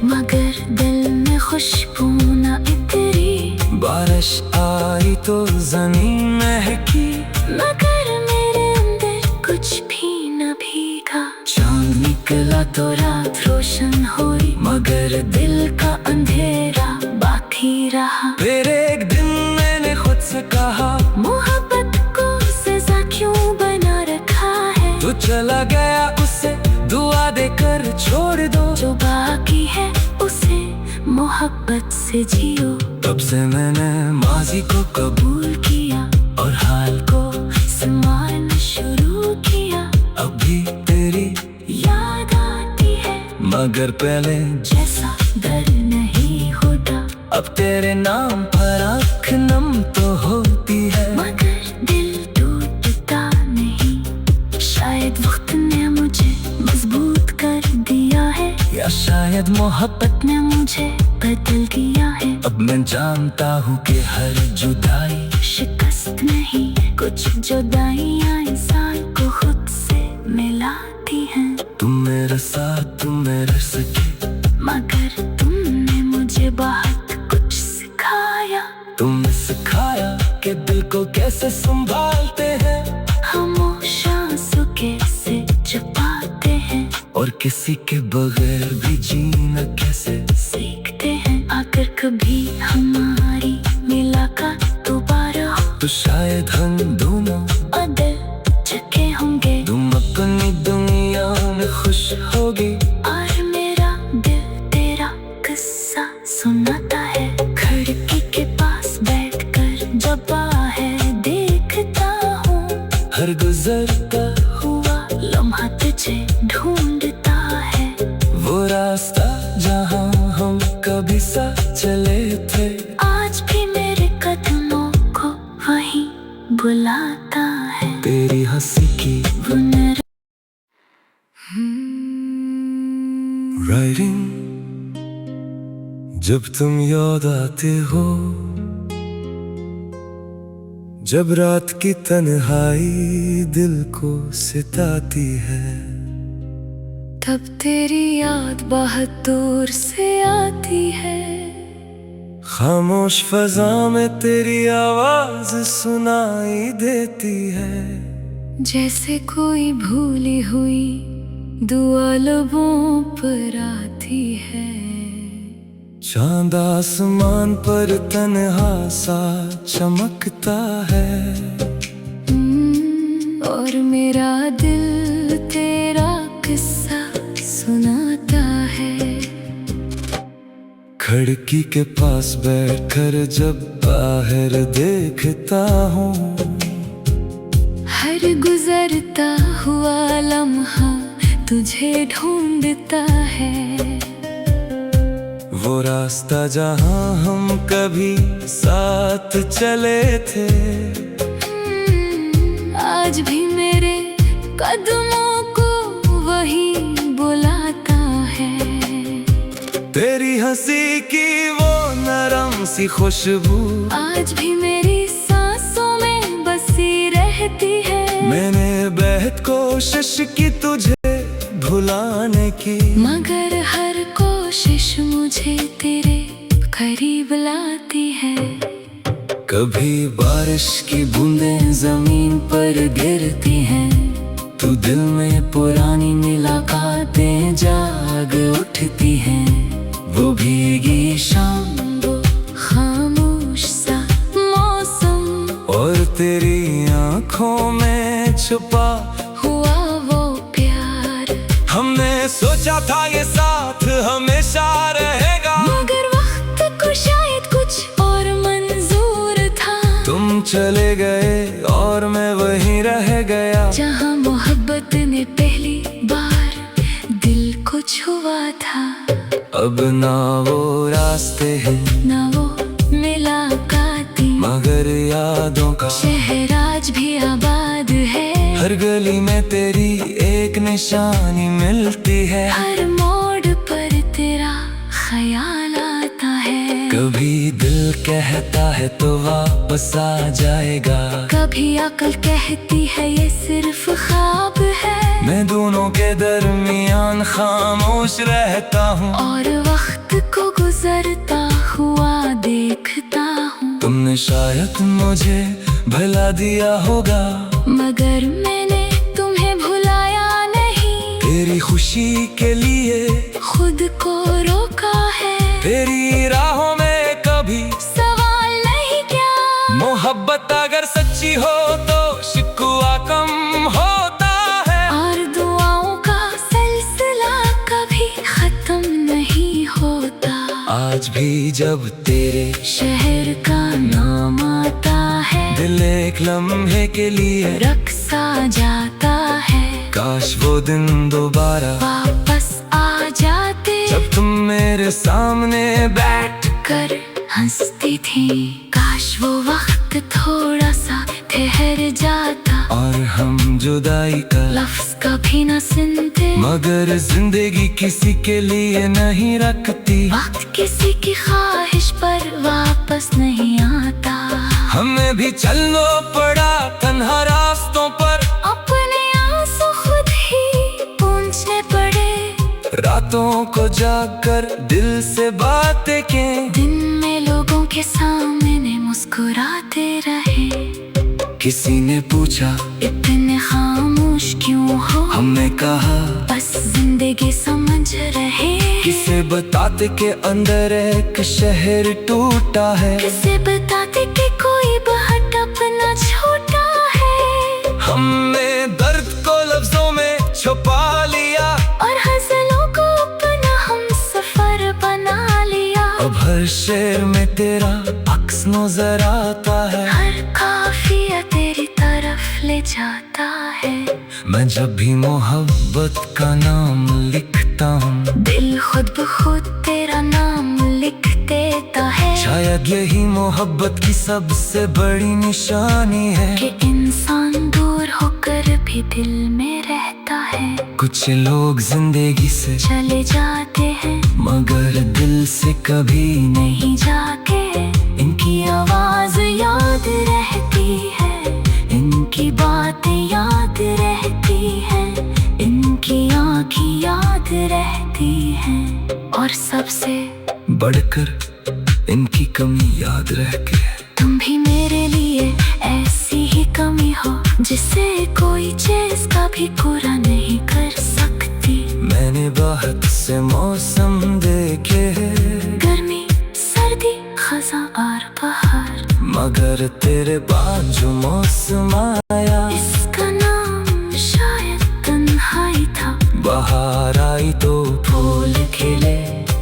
[SPEAKER 2] मगर दिल में खुशबू न इतरी।
[SPEAKER 1] बारिश आई तो जमीन महकी,
[SPEAKER 2] मगर मेरे अंदर कुछ भी न भीगा।
[SPEAKER 1] चांदनी
[SPEAKER 2] बदला तो रात रोशन हुई, मगर दिल का अंधेरा बाकी रहा।
[SPEAKER 1] फिर एक दिन मैंने खुद से कहा,
[SPEAKER 2] मोहब्बत को सजा क्यों बना रखा है।
[SPEAKER 1] तू चला गया उसे दुआ देकर छोड़ दो,
[SPEAKER 2] जो बाकी है उसे मोहब्बत से जियो।
[SPEAKER 1] तब से मैंने माजी को
[SPEAKER 2] कबूल किया और हाल को संभालना शुरू किया।
[SPEAKER 1] अब भी तेरी
[SPEAKER 2] याद आती है,
[SPEAKER 1] मगर पहले
[SPEAKER 2] जैसा डर नहीं होता।
[SPEAKER 1] अब तेरे नाम पर आँख नम तो होती है,
[SPEAKER 2] मगर दिल टूटता नहीं। शायद वक्त ने मुझे मजबूत कर दिया है,
[SPEAKER 1] या शायद मोहब्बत
[SPEAKER 2] ने मुझे बदल दिया है।
[SPEAKER 1] अब मैं जानता हूँ कि हर जुदाई
[SPEAKER 2] शिकस्त नहीं, कुछ जुदाइयाँ इंसान को खुद से मिलाती हैं।
[SPEAKER 1] तुम मेरे साथ, तुम मेरे सखी,
[SPEAKER 2] मगर तुमने मुझे बहुत कुछ सिखाया।
[SPEAKER 1] तुमने सिखाया कि दिल को कैसे संभालते हैं,
[SPEAKER 2] खामोश आंसू कैसे छुपाते हैं,
[SPEAKER 1] और किसी के बगैर भी जीना कैसे
[SPEAKER 2] सीखते हैं। अगर कभी हमारी मुलाकात दोबारा हो,
[SPEAKER 1] तो शायद हम दोनों
[SPEAKER 2] बदल चुके होंगे।
[SPEAKER 1] तुम अपनी दुनिया में खुश होगी,
[SPEAKER 2] और मेरा दिल तेरा किस्सा सुनाता है। खिड़की के पास बैठकर जब बाहर देखता हूँ,
[SPEAKER 1] हर गुजरता
[SPEAKER 2] हुआ लम्हा तुझे ढूंढता है।
[SPEAKER 1] वो रास्ता जहाँ हम कभी साथ चले थे,
[SPEAKER 2] आज भी मेरे कदमों को वहीं बुलाता है।
[SPEAKER 1] तेरी हंसी की
[SPEAKER 2] वो नर
[SPEAKER 1] राइटिंग जब तुम याद आते हो, जब रात की तन्हाई दिल को सताती है,
[SPEAKER 2] तब तेरी याद बहुत दूर से आती है।
[SPEAKER 1] खामोश फजा में तेरी आवाज सुनाई देती है,
[SPEAKER 2] जैसे कोई भूली हुई दुआ लबों पर आती है।
[SPEAKER 1] चांद आसमान पर तन्हा सा चमकता है,
[SPEAKER 2] और मेरा दिल तेरा किस्सा सुनाता है।
[SPEAKER 1] खिड़की के पास बैठकर जब बाहर देखता हूँ,
[SPEAKER 2] हर गुजरता हुआ लम्हा तुझे ढूंढता है।
[SPEAKER 1] वो रास्ता जहाँ हम कभी साथ चले थे,
[SPEAKER 2] आज भी मेरे कदमों को वही बुलाता है।
[SPEAKER 1] तेरी हंसी की वो नरम सी खुशबू
[SPEAKER 2] आज भी मेरी सांसों में बसी रहती है।
[SPEAKER 1] मैंने बेहद कोशिश की तुझे भुलाने की,
[SPEAKER 2] मगर हर कोशिश मुझे तेरे करीब लाती है।
[SPEAKER 1] कभी बारिश की बूंदें जमीन पर गिरती हैं, तो दिल में पुरानी मुलाकातें जाग उठती हैं। वो भीगी शाम,
[SPEAKER 2] वो खामोश सा मौसम,
[SPEAKER 1] और तेरी आंखों में छुपा
[SPEAKER 2] हुआ वो प्यार।
[SPEAKER 1] हमने सोचा था ये साथ हमेशा रहेगा,
[SPEAKER 2] मगर वक्त को शायद कुछ और मंजूर था।
[SPEAKER 1] तुम चले गए और मैं वहीं रह गया,
[SPEAKER 2] जहाँ मोहब्बत ने पहली बार दिल को छुआ था।
[SPEAKER 1] अब ना वो रास्ते हैं,
[SPEAKER 2] ना वो मुलाकाती,
[SPEAKER 1] मगर यादों का
[SPEAKER 2] शहर आज भी आबाद है।
[SPEAKER 1] हर गली में तेरी एक निशानी मिलती है,
[SPEAKER 2] हर मोड़ पर तेरा ख्याल आता है।
[SPEAKER 1] कभी दिल कहता है तो वापस आ जाएगा,
[SPEAKER 2] कभी अकल कहती है ये सिर्फ ख्वाब है।
[SPEAKER 1] मैं दोनों के दरमियान खामोश रहता हूँ,
[SPEAKER 2] और वक्त को गुजरता हुआ देखता हूँ।
[SPEAKER 1] तुमने शायद मुझे भुला दिया होगा,
[SPEAKER 2] मगर मैंने तुम्हें भुलाया नहीं।
[SPEAKER 1] तेरी खुशी खुशी के लिए
[SPEAKER 2] खुद को रोका है,
[SPEAKER 1] तेरी राहों में कभी
[SPEAKER 2] सवाल नहीं क्या।
[SPEAKER 1] मोहब्बत अगर सच्ची हो तो शिकवा कम होता है,
[SPEAKER 2] और दुआओं का सिलसिला कभी खत्म नहीं होता।
[SPEAKER 1] आज भी जब तेरे
[SPEAKER 2] शहर का नाम आता है,
[SPEAKER 1] दिल एक लम्हे के लिए
[SPEAKER 2] रक्सा जाता है।
[SPEAKER 1] काश वो दिन दोबारा
[SPEAKER 2] वापस आ जाते,
[SPEAKER 1] जब तुम मेरे सामने बैठ
[SPEAKER 2] कर हंसती थी। काश वो वक्त थोड़ा सा ठहर जाता,
[SPEAKER 1] और हम जुदाई का
[SPEAKER 2] लफ्ज कभी न सुनते।
[SPEAKER 1] मगर जिंदगी किसी के लिए नहीं रखती,
[SPEAKER 2] वक्त किसी की ख्वाहिश पर वापस नहीं आता।
[SPEAKER 1] हमें भी चलना पड़ा तन्हा रास्तों पर,
[SPEAKER 2] अपने आंसू खुद ही पूंछने पड़े।
[SPEAKER 1] रातों को जाकर दिल से बातें के,
[SPEAKER 2] दिन में लोगों के सामने मुस्कुराते रहे।
[SPEAKER 1] किसी ने पूछा
[SPEAKER 2] इतने खामोश क्यों हो,
[SPEAKER 1] हमने कहा
[SPEAKER 2] बस जिंदगी समझ रहे।
[SPEAKER 1] किसे बताते के अंदर एक शहर टूटा है,
[SPEAKER 2] किसे बताते कि कोई बहुत अपना छोटा है।
[SPEAKER 1] हमने दर्द को लफ्जों में छुपा लिया,
[SPEAKER 2] और हज़लों को अपना हम सफर बना लिया।
[SPEAKER 1] अब हर शेर में तेरा अक्स नजर आता है,
[SPEAKER 2] हर काफिया तेरी तरफ ले जाता है।
[SPEAKER 1] मैं जब भी मोहब्बत का नाम लिखता हूँ,
[SPEAKER 2] दिल खुद ब खुद तेरा नाम लिख देता है।
[SPEAKER 1] शायद यही मोहब्बत की सबसे बड़ी निशानी है,
[SPEAKER 2] कि इंसान दूर होकर भी दिल में रहता है।
[SPEAKER 1] कुछ लोग जिंदगी से
[SPEAKER 2] चले जाते हैं,
[SPEAKER 1] मगर दिल से कभी
[SPEAKER 2] नहीं जाके। इनकी आवाज याद रहती है, इनकी बातें याद रहती है, इनकी आँखें याद रहती हैं। और सबसे
[SPEAKER 1] बढ़कर इनकी कमी याद रह के।
[SPEAKER 2] तुम भी मेरे लिए ऐसी ही कमी हो, जिसे कोई चीज कभी पूरा नहीं कर सकती।
[SPEAKER 1] मैंने बहुत से मौसम देखे हैं,
[SPEAKER 2] गर्मी, सर्दी, खज़ां और बहार,
[SPEAKER 1] मगर तेरे बाद जो मौसम आया,
[SPEAKER 2] इसका नाम शायद तन्हाई था।
[SPEAKER 1] बाहर आई तो
[SPEAKER 2] फूल खिले,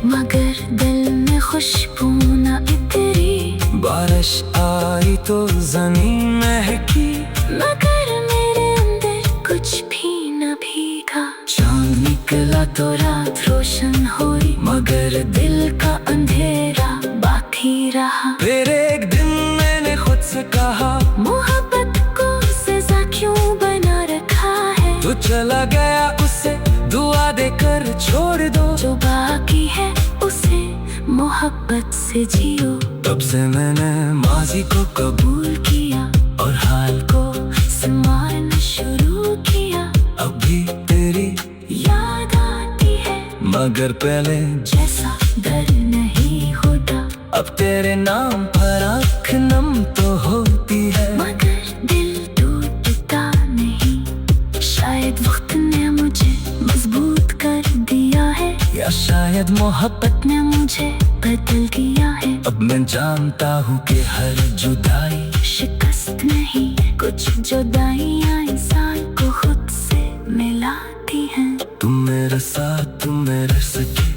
[SPEAKER 2] मगर दिल में खुशबू न इतरी।
[SPEAKER 1] बारिश आई तो जमीन महकी,
[SPEAKER 2] मगर मेरे अंदर कुछ भी न भीगा।
[SPEAKER 1] चांद
[SPEAKER 2] निकला तो रात रोशन हुई,
[SPEAKER 1] मगर
[SPEAKER 2] दिल का अंधेरा बाकी रहा।
[SPEAKER 1] फिर एक दिन मैंने खुद से कहा,
[SPEAKER 2] मोहब्बत को सजा क्यों बना रखा है।
[SPEAKER 1] तू चला गया उसे दुआ देकर छोड़ दो,
[SPEAKER 2] जो बाकी है उसे मोहब्बत से जियो।
[SPEAKER 1] तब से मैंने माजी को कबूल
[SPEAKER 2] किया
[SPEAKER 1] और हाल
[SPEAKER 2] को संभालना शुरू किया।
[SPEAKER 1] अब भी तेरी
[SPEAKER 2] याद आती है,
[SPEAKER 1] मगर पहले
[SPEAKER 2] जैसा डर नहीं होता।
[SPEAKER 1] अब तेरे नाम पर आँख नम तो होती है,
[SPEAKER 2] मगर दिल टूटता नहीं। शायद वक्त ने मुझे मजबूत कर दिया है,
[SPEAKER 1] या शायद मोहब्बत
[SPEAKER 2] ने मुझे बदल दिया है।
[SPEAKER 1] अब मैं जानता हूँ कि हर जुदाई
[SPEAKER 2] शिकस्त नहीं, कुछ जुदाइयाँ इंसान को खुद से मिलाती हैं।
[SPEAKER 1] तुम मेरे साथ, तुम मेरे सखी,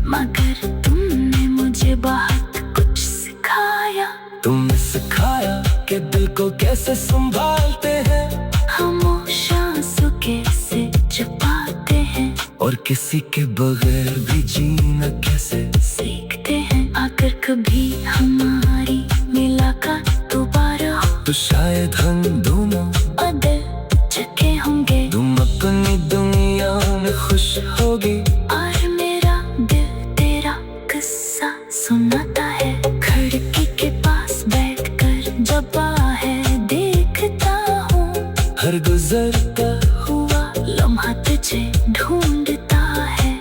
[SPEAKER 2] मगर तुमने मुझे बहुत कुछ सिखाया।
[SPEAKER 1] तुमने सिखाया कि दिल को कैसे संभालते हैं,
[SPEAKER 2] खामोश आंसू कैसे छुपाते हैं,
[SPEAKER 1] और किसी के बगैर भी जीना कैसे
[SPEAKER 2] सीखते हैं। अगर कभी हमारी मुलाकात दोबारा हो,
[SPEAKER 1] तो शायद हम दोनों
[SPEAKER 2] बदल चुके होंगे।
[SPEAKER 1] तुम अपनी दुनिया में खुश होगी,
[SPEAKER 2] और मेरा दिल तेरा किस्सा सुनाता है। खिड़की के पास बैठकर जब बाहर देखता हूँ,
[SPEAKER 1] हर गुजरता
[SPEAKER 2] हुआ लम्हा तुझे ढूंढता है।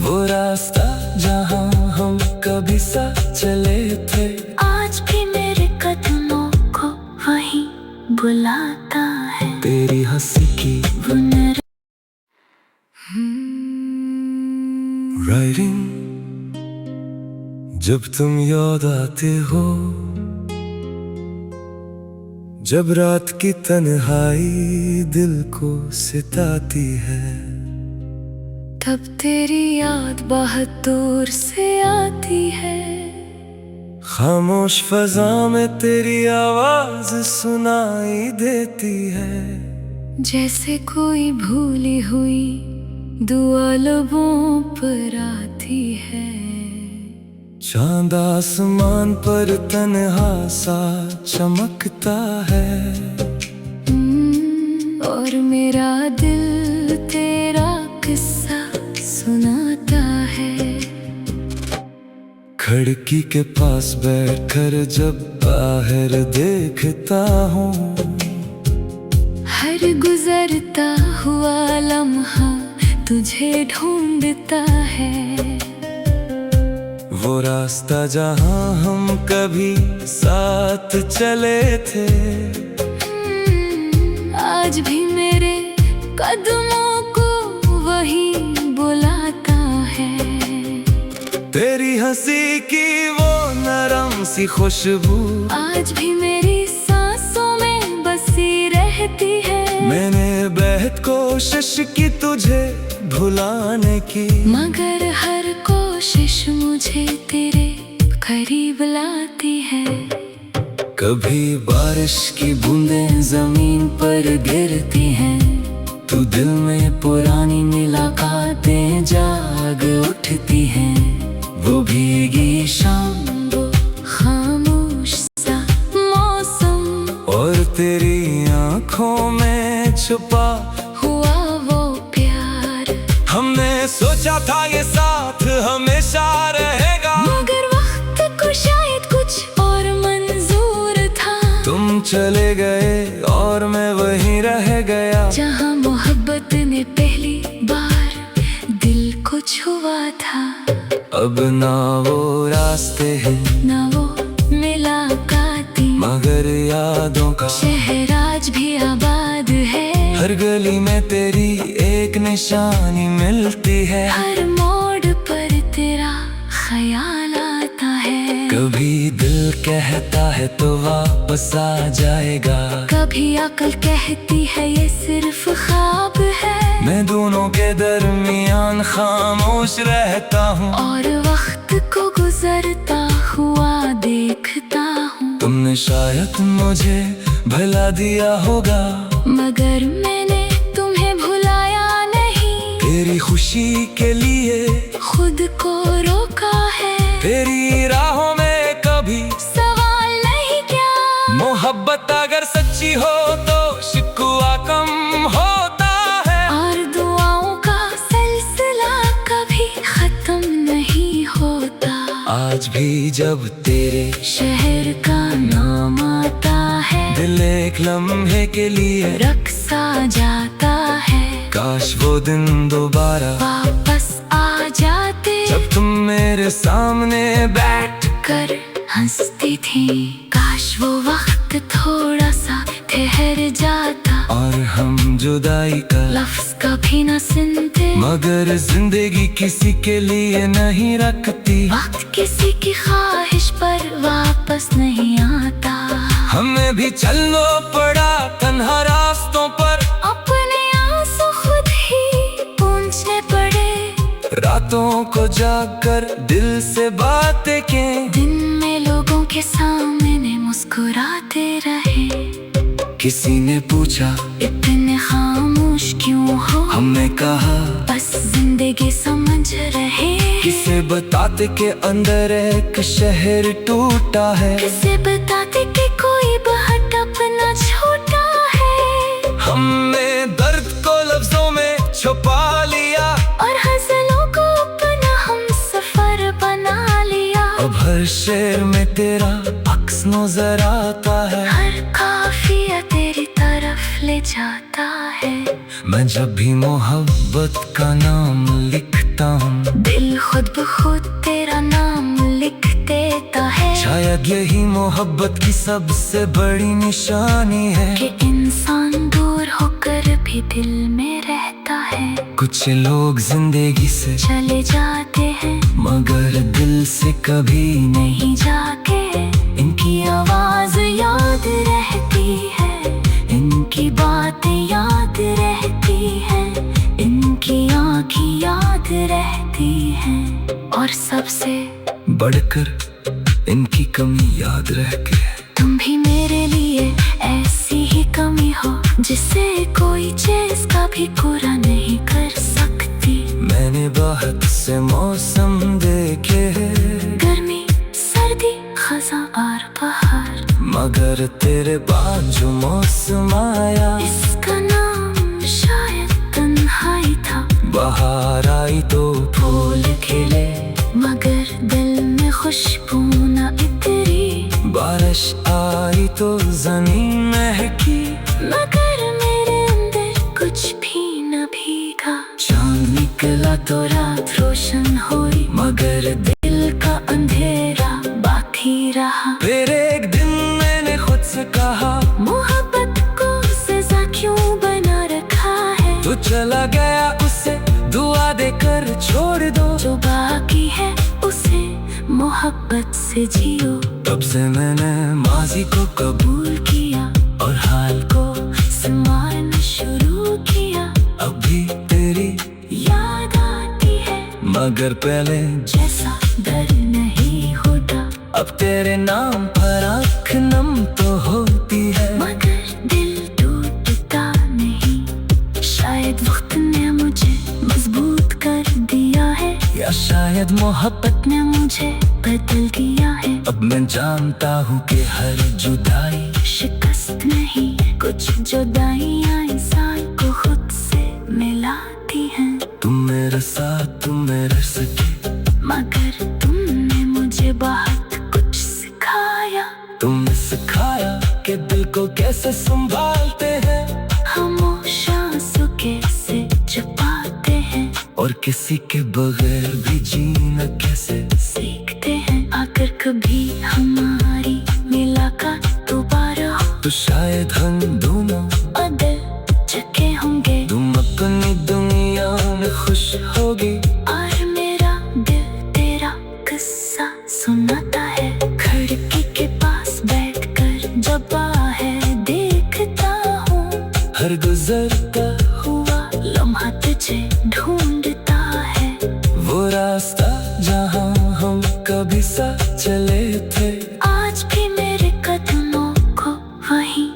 [SPEAKER 1] वो रास्ता जहाँ हम कभी साथ चले थे,
[SPEAKER 2] आज भी मेरे कदमों को वहीं बुलाता है।
[SPEAKER 1] तेरी हंसी की
[SPEAKER 2] वो
[SPEAKER 1] राइटिंग जब तुम याद आते हो, जब रात की तन्हाई दिल को सिताती है,
[SPEAKER 2] तब तेरी याद बहुत दूर से आती है।
[SPEAKER 1] खामोश फजा में तेरी आवाज सुनाई देती है, जैसे
[SPEAKER 2] कोई भूली हुई दुआ लबों पर आती है।
[SPEAKER 1] चांद आसमान पर तन्हा सा चमकता है,
[SPEAKER 2] और मेरा दिल तेरा किस्सा सुनाता है।
[SPEAKER 1] खिड़की के पास बैठकर जब बाहर देखता हूँ,
[SPEAKER 2] हर गुजरता हुआ लम्हा तुझे ढूंढता है।
[SPEAKER 1] वो रास्ता जहाँ हम कभी साथ चले थे,
[SPEAKER 2] आज भी मेरे कदमों को वही बुलाता है।
[SPEAKER 1] तेरी हंसी की वो नरम सी खुशबू
[SPEAKER 2] आज भी मेरी सांसों में बसी रहती है।
[SPEAKER 1] मैंने बेहद कोशिश की तुझे भुलाने की,
[SPEAKER 2] मगर हर कोशिश मुझे तेरे करीब लाती है।
[SPEAKER 1] कभी बारिश की बूंदें जमीन पर गिरती हैं, तू दिल में पुरानी मुलाकातें जाग उठती हैं। वो भीगी शाम,
[SPEAKER 2] वो खामोश सा मौसम,
[SPEAKER 1] और तेरी आंखों में छुपा
[SPEAKER 2] हुआ वो प्यार।
[SPEAKER 1] हमने सोचा था ये साथ हमेशा रहेगा,
[SPEAKER 2] मगर वक्त को शायद कुछ और मंजूर था।
[SPEAKER 1] तुम चले गए और मैं वहीं रह गया,
[SPEAKER 2] जहाँ मोहब्बत ने पहली बार दिल को छुआ था।
[SPEAKER 1] अब ना वो रास्ते हैं
[SPEAKER 2] ना वो मुलाकाती,
[SPEAKER 1] मगर यादों का
[SPEAKER 2] शहर आज भी आबाद है।
[SPEAKER 1] हर गली में तेरी एक निशानी मिलती है,
[SPEAKER 2] हर मोड़ पर तेरा ख्याल आता है।
[SPEAKER 1] कभी दिल कहता है तो वापस आ जाएगा,
[SPEAKER 2] कभी अक्ल कहती है ये सिर्फ ख्वाब है।
[SPEAKER 1] मैं दोनों के दरमियान खामोश रहता हूँ,
[SPEAKER 2] और वक्त को गुजरता हुआ देखता हूँ।
[SPEAKER 1] तुमने शायद मुझे भुला दिया होगा,
[SPEAKER 2] मगर मैंने तुम्हें भुलाया नहीं।
[SPEAKER 1] तेरी खुशी के लिए
[SPEAKER 2] खुद को रोका है,
[SPEAKER 1] तेरी राहों में कभी
[SPEAKER 2] सवाल नहीं क्या।
[SPEAKER 1] मोहब्बत अगर सच्ची हो तो शिकवा कम होता है,
[SPEAKER 2] और दुआओं का सिलसिला कभी खत्म नहीं होता।
[SPEAKER 1] आज भी जब तेरे
[SPEAKER 2] शहर का नाम आता है,
[SPEAKER 1] दिल एक लम्हे के लिए
[SPEAKER 2] रक्सा जाता है।
[SPEAKER 1] काश वो दिन दोबारा
[SPEAKER 2] वापस आ जाते,
[SPEAKER 1] जब तुम मेरे सामने बैठ
[SPEAKER 2] कर हंसती थी। काश वो वक्त थोड़ा सा ठहर जाता,
[SPEAKER 1] और हम जुदाई का
[SPEAKER 2] लफ्ज कभी न सुनते।
[SPEAKER 1] मगर जिंदगी किसी के लिए नहीं रखती,
[SPEAKER 2] वक्त किसी की ख्वाहिश पर वापस नहीं आता।
[SPEAKER 1] हमें भी चलना पड़ा तन्हा रास्तों पर,
[SPEAKER 2] अपने आंसू खुद ही पूंछने पड़े।
[SPEAKER 1] रातों को जागकर दिल से बातें किए,
[SPEAKER 2] दिन में लोगों के सामने मुस्कुराते रहे।
[SPEAKER 1] किसी ने पूछा
[SPEAKER 2] इतने खामोश क्यों हो,
[SPEAKER 1] हमने कहा
[SPEAKER 2] बस जिंदगी समझ रहे।
[SPEAKER 1] किसे बताते के अंदर एक शहर टूटा है,
[SPEAKER 2] किसे बताते कि कोई बहुत अपना छोटा है।
[SPEAKER 1] हमने दर्द को लफ्जों में छुपा लिया,
[SPEAKER 2] और हज़लों को अपना हम सफर बना लिया।
[SPEAKER 1] अब हर शेर में तेरा अक्स नजर आता है,
[SPEAKER 2] हर काफिया तेरी तरफ ले जाता है।
[SPEAKER 1] मैं जब भी मोहब्बत का नाम लिखता हूँ,
[SPEAKER 2] दिल खुद ब खुद तेरा नाम लिख देता है।
[SPEAKER 1] शायद यही मोहब्बत की सबसे बड़ी निशानी है,
[SPEAKER 2] कि इंसान दूर होकर भी दिल में रहता है।
[SPEAKER 1] कुछ लोग जिंदगी से
[SPEAKER 2] चले जाते हैं
[SPEAKER 1] मगर दिल से कभी
[SPEAKER 2] नहीं जाके। इनकी आवाज याद रहती है, इनकी बातें याद रहती है, इनकी आँखें याद रहती हैं। और सबसे
[SPEAKER 1] बढ़कर इनकी कमी याद रह के।
[SPEAKER 2] तुम भी मेरे लिए ऐसी ही कमी हो जिसे कोई चीज कभी पूरा नहीं कर सकती।
[SPEAKER 1] मैंने बहुत से मौसम देखे हैं,
[SPEAKER 2] गर्मी, सर्दी, खज़ां और बहार,
[SPEAKER 1] मगर तेरे बाद जो मौसम आया
[SPEAKER 2] इसका नाम शायद तन्हाई था।
[SPEAKER 1] बाहर आई तो
[SPEAKER 2] फूल खिले मगर दिल में खुशबू न इतरी।
[SPEAKER 1] बारिश आई तो जमीन महकी,
[SPEAKER 2] मगर मेरे अंदर कुछ भी न भीगा।
[SPEAKER 1] चांद निकला
[SPEAKER 2] तो रात रोशन हुई मगर दिल का अंधेरा बाकी रहा।
[SPEAKER 1] फिर एक दिन मैंने खुद से कहा,
[SPEAKER 2] मोहब्बत को सजा क्यों बना रखा है।
[SPEAKER 1] तू चला गया उसे दुआ देकर छोड़ दो।
[SPEAKER 2] जो बाकी है उसे मोहब्बत से जियो।
[SPEAKER 1] तब से मैंने माजी को कबूल
[SPEAKER 2] किया और हाल को संभालना शुरू किया।
[SPEAKER 1] अब भी तेरी
[SPEAKER 2] याद आती है
[SPEAKER 1] मगर पहले
[SPEAKER 2] जैसा डर नहीं होता।
[SPEAKER 1] अब तेरे नाम पर आँख नम तो होती है,
[SPEAKER 2] मगर दिल टूटता नहीं। शायद वक्त ने मुझे मजबूत कर दिया है,
[SPEAKER 1] या शायद मोहब्बत
[SPEAKER 2] ने मुझे बदल दिया है।
[SPEAKER 1] अब मैं जानता हूँ कि हर जुदाई
[SPEAKER 2] शिकस्त नहीं, कुछ जुदाइयाँ इंसान को खुद से मिलाती हैं।
[SPEAKER 1] तुम मेरे साथ तुम मेरे सके,
[SPEAKER 2] मगर तुमने मुझे बहुत कुछ सिखाया।
[SPEAKER 1] तुमने सिखाया कि दिल को कैसे संभालते हैं,
[SPEAKER 2] खामोश आंसू कैसे छुपाते हैं,
[SPEAKER 1] और किसी के बगैर भी जीना कैसे
[SPEAKER 2] सीखते हैं। अगर कभी हमारी मुलाकात दोबारा हो
[SPEAKER 1] तो शायद हम दोनों
[SPEAKER 2] बदल चुके होंगे।
[SPEAKER 1] तुम अपनी दुनिया में खुश होगी
[SPEAKER 2] और मेरा दिल तेरा किस्सा सुनाता है। खिड़की के पास बैठकर जब बाहर देखता हूँ,
[SPEAKER 1] हर गुजरता
[SPEAKER 2] हुआ लम्हा तुझे ढूंढता है।
[SPEAKER 1] वो रास्ता जहाँ हम कभी साथ चले थे,
[SPEAKER 2] आज भी मेरे कदमों को वहीं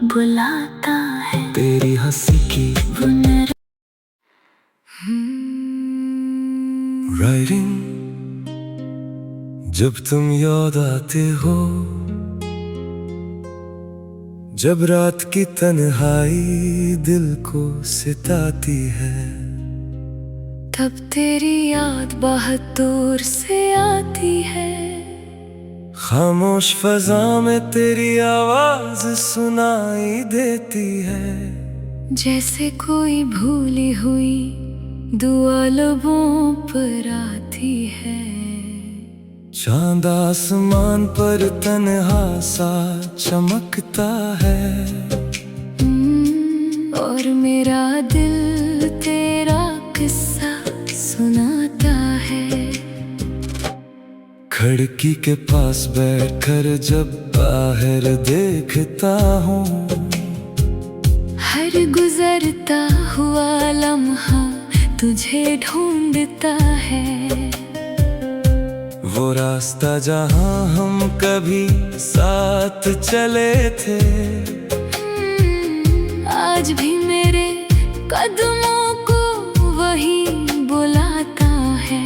[SPEAKER 2] बुलाता है।
[SPEAKER 1] तेरी हंसी की
[SPEAKER 2] वो नर
[SPEAKER 1] राइडिंग जब तुम याद आते हो, जब रात की तन्हाई दिल को सिताती है,
[SPEAKER 2] तब तेरी याद बहुत दूर से आती है।
[SPEAKER 1] खामोश फजा में तेरी आवाज सुनाई देती है,
[SPEAKER 2] जैसे कोई भूली हुई दुआ लबों पर आती है।
[SPEAKER 1] चांद आसमान पर तन्हा सा चमकता है,
[SPEAKER 2] और मेरा दिल तेरा किस्सा सुनाता है।
[SPEAKER 1] खिड़की के पास बैठकर जब बाहर देखता हूँ,
[SPEAKER 2] हर गुजरता हुआ लम्हा तुझे ढूंढता है।
[SPEAKER 1] वो रास्ता जहाँ हम कभी साथ चले थे,
[SPEAKER 2] आज भी मेरे कदमों को वही बुलाता है।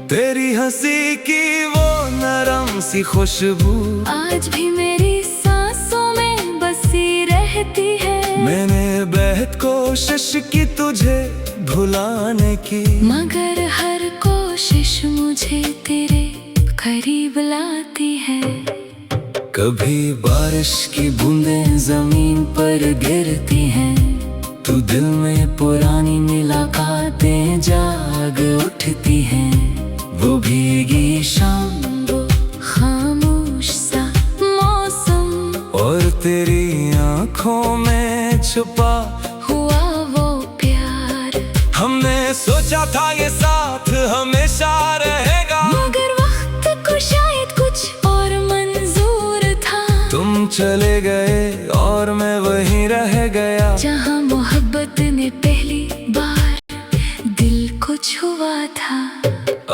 [SPEAKER 1] तेरी हंसी की वो नरम सी खुशबू
[SPEAKER 2] आज भी मेरी सांसों में बसी रहती है।
[SPEAKER 1] मैंने बेहद कोशिश की तुझे भुलाने की,
[SPEAKER 2] मगर हर कोशिश मुझे तेरे करीब लाती है।
[SPEAKER 1] कभी बारिश की बूंदें जमीन पर गिरती हैं, तू दिल में पुरानी मुलाकातें जाग उठती हैं। वो भीगी शाम,
[SPEAKER 2] वो खामोश सा मौसम,
[SPEAKER 1] और तेरी आंखों में छुपा
[SPEAKER 2] हुआ वो प्यार।
[SPEAKER 1] मैंने सोचा था ये साथ हमेशा रहेगा,
[SPEAKER 2] मगर वक्त को शायद कुछ और मंजूर था।
[SPEAKER 1] तुम चले गए और मैं वहीं रह गया,
[SPEAKER 2] जहाँ मोहब्बत ने पहली बार दिल को छुआ था।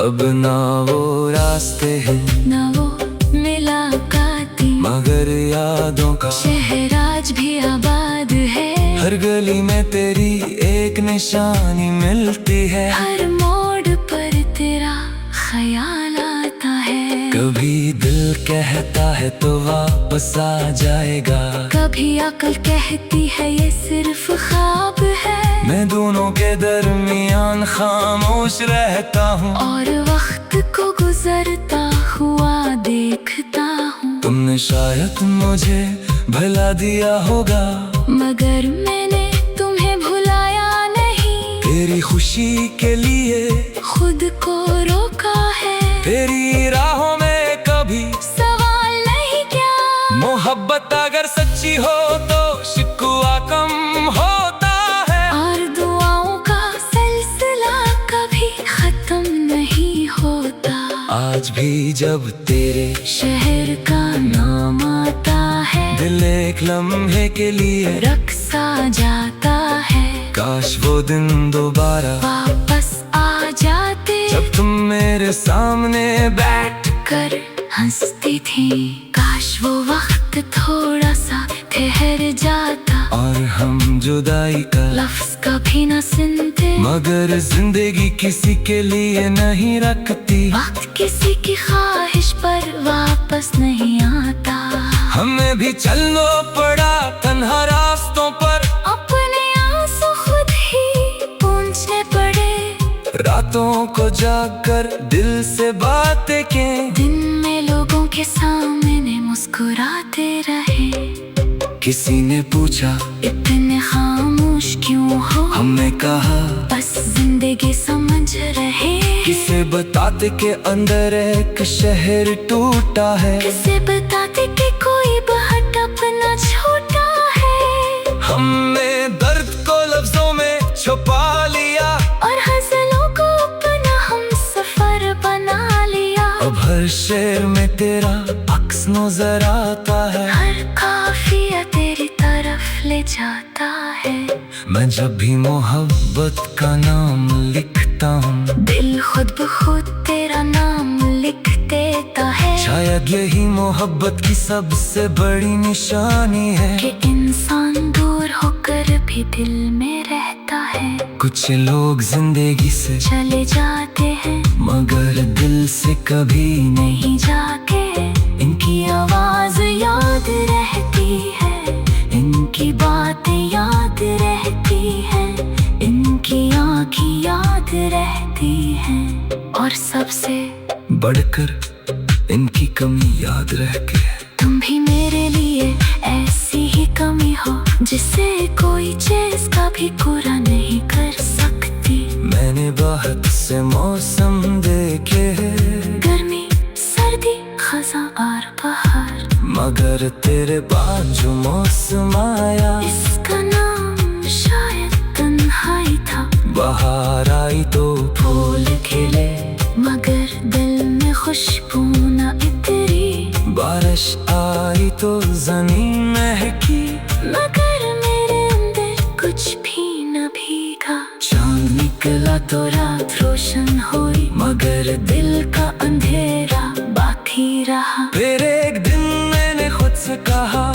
[SPEAKER 1] अब ना वो रास्ते हैं
[SPEAKER 2] ना वो मुलाकाती,
[SPEAKER 1] मगर यादों का
[SPEAKER 2] शहर आज भी आबाद है।
[SPEAKER 1] हर गली में तेरी एक निशानी मिलती है,
[SPEAKER 2] हर मोड़ पर तेरा ख्याल आता है।
[SPEAKER 1] कभी दिल कहता है तो वापस आ जाएगा,
[SPEAKER 2] कभी अक्ल कहती है ये सिर्फ ख्वाब है।
[SPEAKER 1] मैं दोनों के दरमियान खामोश रहता हूँ,
[SPEAKER 2] और वक्त को गुजरता हुआ देखता हूँ।
[SPEAKER 1] तुमने शायद मुझे भुला दिया होगा,
[SPEAKER 2] मगर मैंने तुम्हें भुलाया नहीं।
[SPEAKER 1] तेरी खुशी के लिए
[SPEAKER 2] खुद को रोका है,
[SPEAKER 1] तेरी राहों में कभी
[SPEAKER 2] सवाल नहीं क्या।
[SPEAKER 1] मोहब्बत अगर सच्ची हो तो शिकवा कम होता है,
[SPEAKER 2] और दुआओं का सिलसिला कभी खत्म नहीं होता।
[SPEAKER 1] आज भी जब तेरे
[SPEAKER 2] शहर का नाम आता है,
[SPEAKER 1] दिल एक लम्हे के लिए
[SPEAKER 2] रक्सा जाता है।
[SPEAKER 1] काश वो दिन दोबारा
[SPEAKER 2] वापस आ जाते,
[SPEAKER 1] जब तुम मेरे सामने बैठ
[SPEAKER 2] कर हंसती थी। काश वो वक्त थोड़ा सा ठहर जाता,
[SPEAKER 1] और हम जुदाई का
[SPEAKER 2] लफ्ज कभी न सुनते।
[SPEAKER 1] मगर जिंदगी किसी के लिए नहीं रखती,
[SPEAKER 2] वक्त किसी की ख्वाहिश पर वापस नहीं आता।
[SPEAKER 1] हमें भी चलना पड़ा तन्हा रास्तों पर,
[SPEAKER 2] अपने आंसू खुद ही पूंछने पड़े।
[SPEAKER 1] रातों को जागकर दिल से बातें के,
[SPEAKER 2] दिन में लोगों के सामने मुस्कुराते रहे।
[SPEAKER 1] किसी ने पूछा
[SPEAKER 2] इतने खामोश क्यों हो,
[SPEAKER 1] हमने कहा
[SPEAKER 2] बस जिंदगी समझ रहे।
[SPEAKER 1] किसे बताते के अंदर एक शहर टूटा है,
[SPEAKER 2] किसे बताते कि कोई बहुत अपना छोटा है।
[SPEAKER 1] हमने दर्द को लफ्जों में छुपा लिया,
[SPEAKER 2] और हज़लों को अपना हम सफर बना लिया।
[SPEAKER 1] अब हर शेर में तेरा अक्स नजर आता है,
[SPEAKER 2] हर काफिया तेरी तरफ ले जाता है।
[SPEAKER 1] मैं जब भी मोहब्बत का नाम लिखता हूँ,
[SPEAKER 2] दिल खुद ब खुद तेरा नाम लिख देता है।
[SPEAKER 1] शायद यही मोहब्बत की सबसे बड़ी निशानी है,
[SPEAKER 2] कि इंसान दूर होकर भी दिल में रहता है।
[SPEAKER 1] कुछ लोग जिंदगी से
[SPEAKER 2] चले जाते हैं,
[SPEAKER 1] मगर दिल से कभी
[SPEAKER 2] नहीं जाके। इनकी आवाज याद रहती है, इनकी बातें याद रहती हैं, इनकी आँखें याद रहती हैं। और सबसे
[SPEAKER 1] बढ़कर इनकी कमी याद रह के,
[SPEAKER 2] तुम भी मेरे लिए ऐसी ही कमी हो, जिसे कोई चीज कभी पूरा नहीं कर सकती।
[SPEAKER 1] मैंने बहुत से मौसम देखे हैं,
[SPEAKER 2] गर्मी, सर्दी, खज़ां और बहार,
[SPEAKER 1] मगर तेरे बाद जो मौसम आया,
[SPEAKER 2] इसका नाम शायद तन्हाई था।
[SPEAKER 1] बाहर आई तो
[SPEAKER 2] फूल खिले, मगर दिल में खुशबू न इतरी।
[SPEAKER 1] बारिश आई तो ज़मीन महकी,
[SPEAKER 2] मगर मेरे अंदर कुछ भी न भीगा।
[SPEAKER 1] चांद
[SPEAKER 2] निकला तो रात रोशन हुई, मगर दिल का अंधेरा बाकी रहा।
[SPEAKER 1] फिर एक दिन मैंने खुद से कहा,